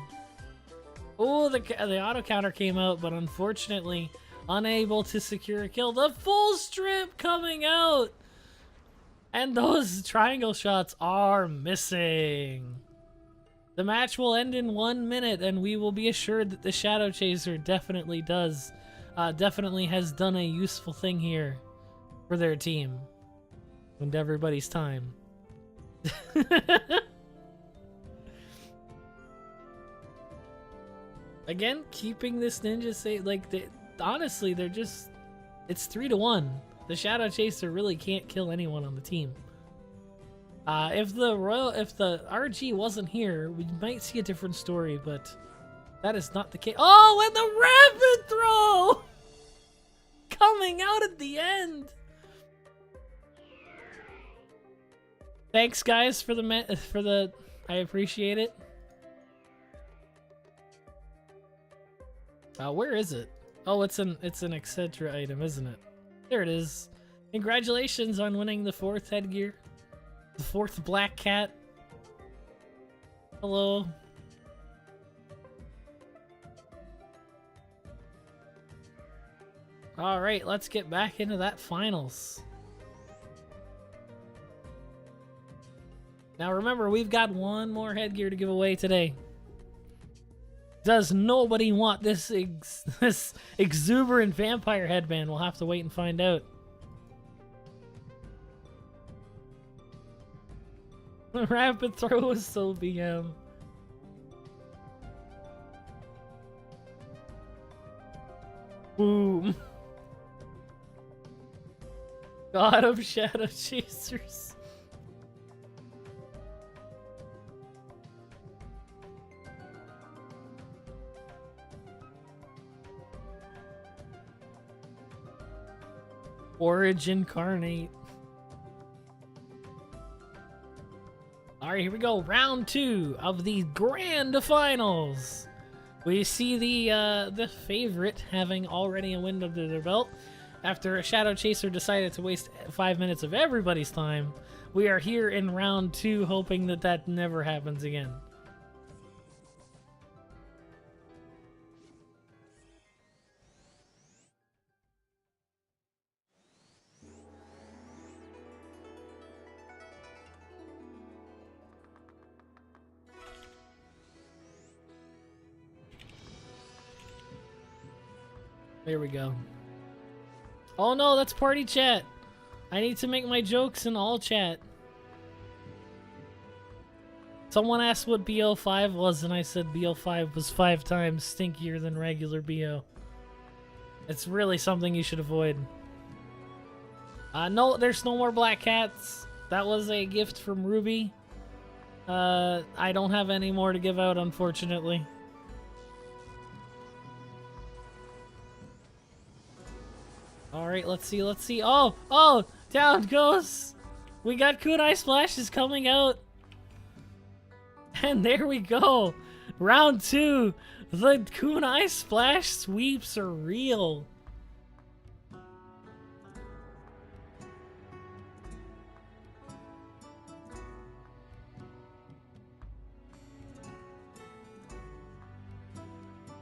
Oh, the auto counter came out, but unfortunately unable to secure a kill. The full strip coming out, and those triangle shots are missing. The match will end in 1 minute, and we will be assured that the Shadow Chaser definitely has done a useful thing here for their team and everybody's time. Again, keeping this ninja safe, like, honestly, they're just, it's 3-1. The Shadow Chaser really can't kill anyone on the team. If the RG wasn't here, we might see a different story, but that is not the case. Oh, and the rapid throw coming out at the end. Thanks, guys, for the I appreciate it. Where is it? Oh, it's an etc. item, isn't it? There it is. Congratulations on winning the 4th headgear. The 4th black cat. Hello. Alright, let's get back into that finals. Now remember, we've got one more headgear to give away today. Does nobody want this exuberant vampire headband? We'll have to wait and find out. The rapid throw is so BM. Boom. God of Shadow Chasers. Origin Incarnate. Alright, here we go. Round 2 of the grand finals. We see the favorite having already a win under their belt. After a Shadow Chaser decided to waste 5 minutes of everybody's time, we are here in round 2 hoping that that never happens again. There we go. Oh no, that's party chat. I need to make my jokes in all chat. Someone asked what BO5 was, and I said BO5 was 5 times stinkier than regular BO. It's really something you should avoid. No, there's no more black cats. That was a gift from Ruby. I don't have any more to give out, unfortunately. Alright, let's see, let's see. Oh, down goes. We got kunai splashes coming out. And there we go. Round 2. The kunai splash sweeps are real.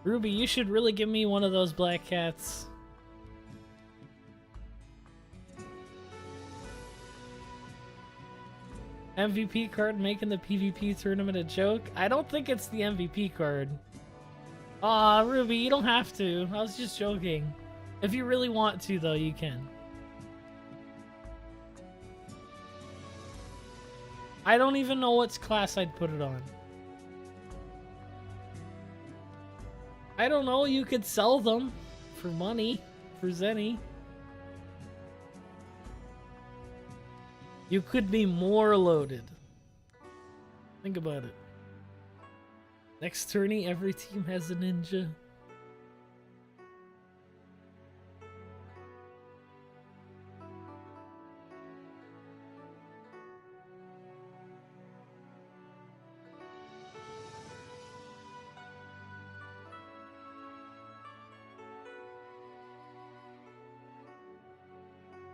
Ruby, you should really give me one of those black cats. MVP card making the PvP tournament a joke? I don't think it's the MVP card. Aw, Ruby, you don't have to. I was just joking. If you really want to, though, you can. I don't even know what class I'd put it on. I don't know, you could sell them for money, for Zenny. You could be more loaded. Think about it. Next tourney, every team has a ninja.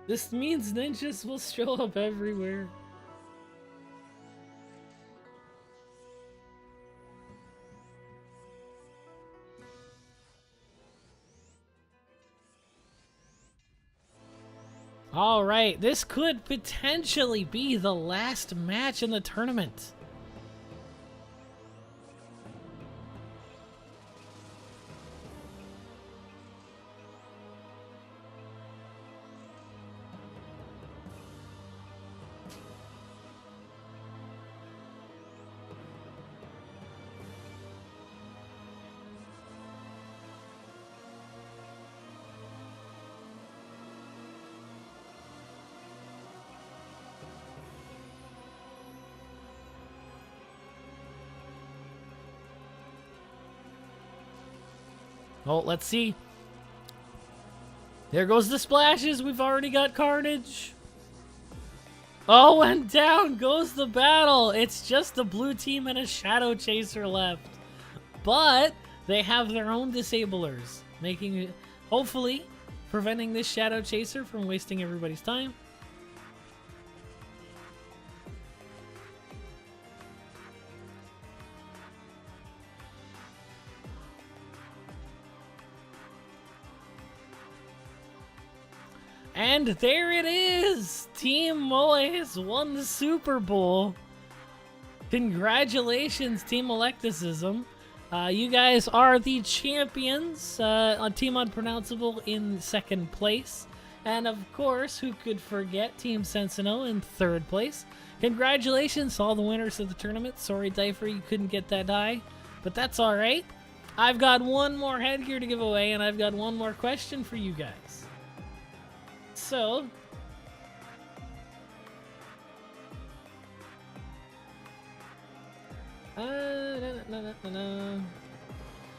This means ninjas will show up everywhere. Alright, this could potentially be the last match in the tournament. Oh, let's see. There goes the splashes. We've already got carnage. Oh, and down goes the battle. It's just the blue team and a shadow chaser left. But they have their own disablers, making, hopefully, preventing this shadow chaser from wasting everybody's time. And there it is! Team Moe has won the Super Bowl. Congratulations, Team Electicism. You guys are the champions. On Team Unpronounceable in second place. And of course, who could forget Team Sensino in third place. Congratulations to all the winners of the tournament. Sorry, Diaper, you couldn't get that die. But that's alright. I've got one more headgear to give away, and I've got one more question for you guys. So...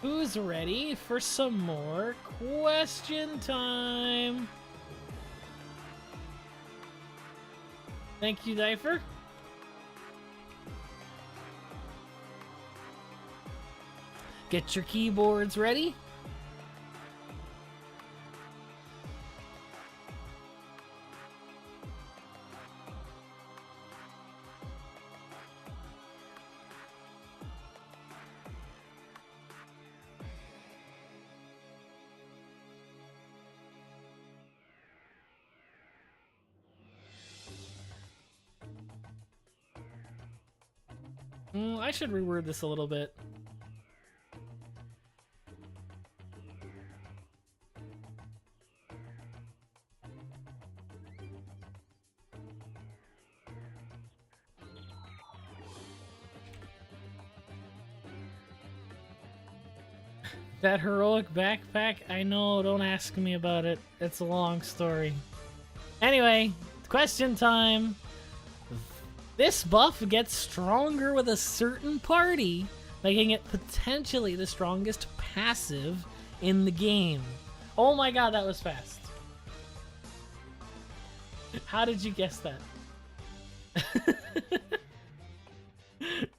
Who's ready for some more question time? Thank you, Diaper. Get your keyboards ready. I should reword this a little bit. That heroic backpack? I know, don't ask me about it. It's a long story. Anyway, question time. This buff gets stronger with a certain party, making it potentially the strongest passive in the game. Oh my god, that was fast. How did you guess that?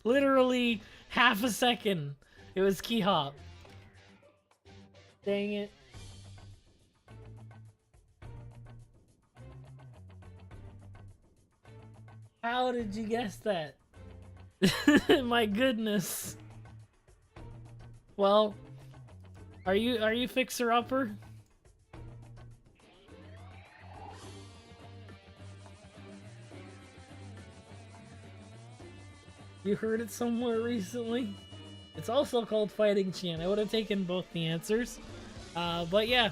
Literally half a second. It was key hop. Dang it. How did you guess that? My goodness. Well, are you fixer upper? You heard it somewhere recently? It's also called Fighting Chan. I would have taken both the answers. But yeah.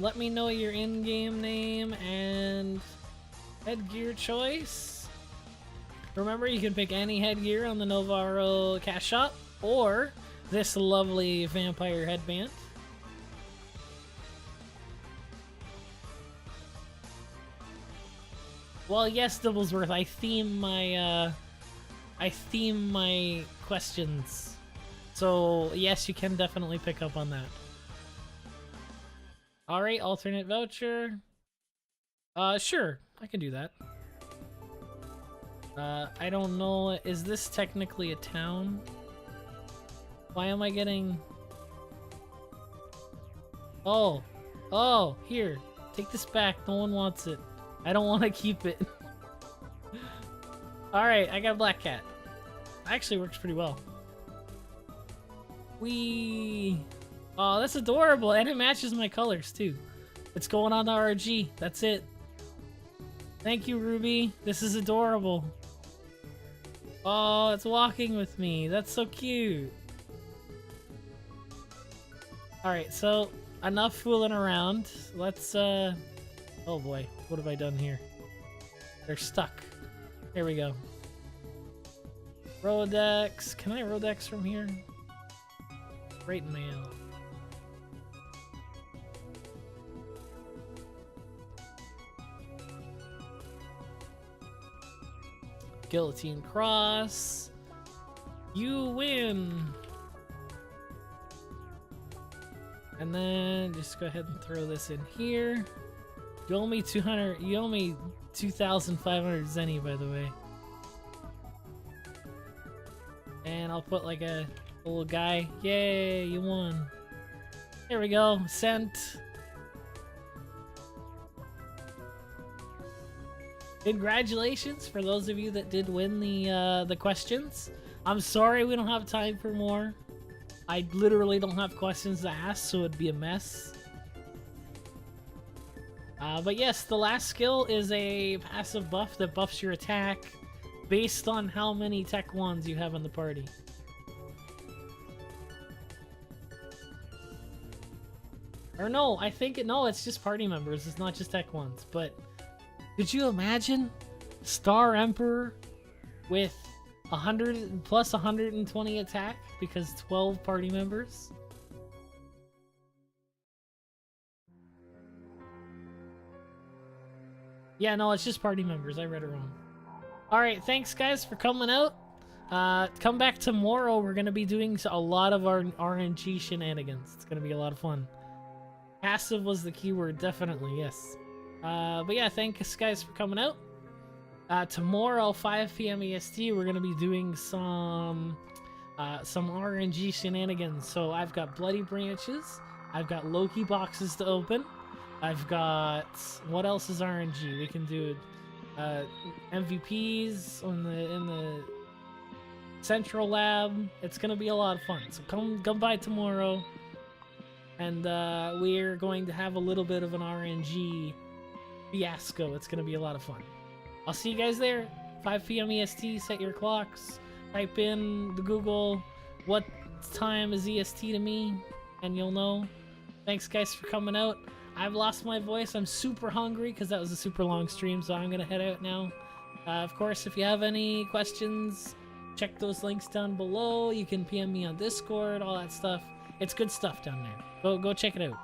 Let me know your in-game name and headgear choice. Remember, you can pick any headgear on the NovaRO cash shop or this lovely vampire headband. Well, yes, Doublesworth, I theme my questions. So, yes, you can definitely pick up on that. Alright, alternate voucher. Sure, I can do that. I don't know, is this technically a town? Why am I getting... Oh, here, take this back, no one wants it. I don't want to keep it. Alright, I got Black Cat. Actually works pretty well. Whee! Oh, that's adorable, and it matches my colors too. It's going on the RG, that's it. Thank you, Ruby. This is adorable. Oh, it's walking with me. That's so cute. Alright, so enough fooling around. Let's, oh boy, what have I done here? They're stuck. There we go. Rodex. Can I Rodex from here? Great mail. Guillotine Cross. You win. And then just go ahead and throw this in here. You owe me 200. You owe me 2,500 Zenny, by the way. And I'll put like a little guy. Yay, you won. There we go. Sent. Congratulations for those of you that did win the questions. I'm sorry we don't have time for more. I literally don't have questions to ask, so it'd be a mess. But yes, the last skill is a passive buff that buffs your attack based on how many Tech 1s you have in the party. Or no, I think no, it's just party members. It's not just Tech 1s. But could you imagine Star Emperor with 100 plus 120 attack because 12 party members. Yeah, no, it's just party members. I read it wrong. Alright, thanks guys for coming out. Come back tomorrow. We're going to be doing a lot of our RNG shenanigans. It's going to be a lot of fun. Passive was the keyword, definitely, yes. But yeah, thanks guys for coming out. Tomorrow, 5 p.m. EST, we're going to be doing some RNG shenanigans. So I've got Bloody Branches. I've got Loki boxes to open. I've got... What else is RNG? We can do MVPs in the Central Lab. It's going to be a lot of fun. So come by tomorrow. And we're going to have a little bit of an RNG fiasco. It's going to be a lot of fun. I'll see you guys there. 5 p.m. EST. Set your clocks. Type in the Google, what time is EST to me? And you'll know. Thanks guys for coming out. I've lost my voice. I'm super hungry because that was a super long stream, so I'm going to head out now. Of course, if you have any questions, check those links down below. You can PM me on Discord, all that stuff. It's good stuff down there. Go check it out.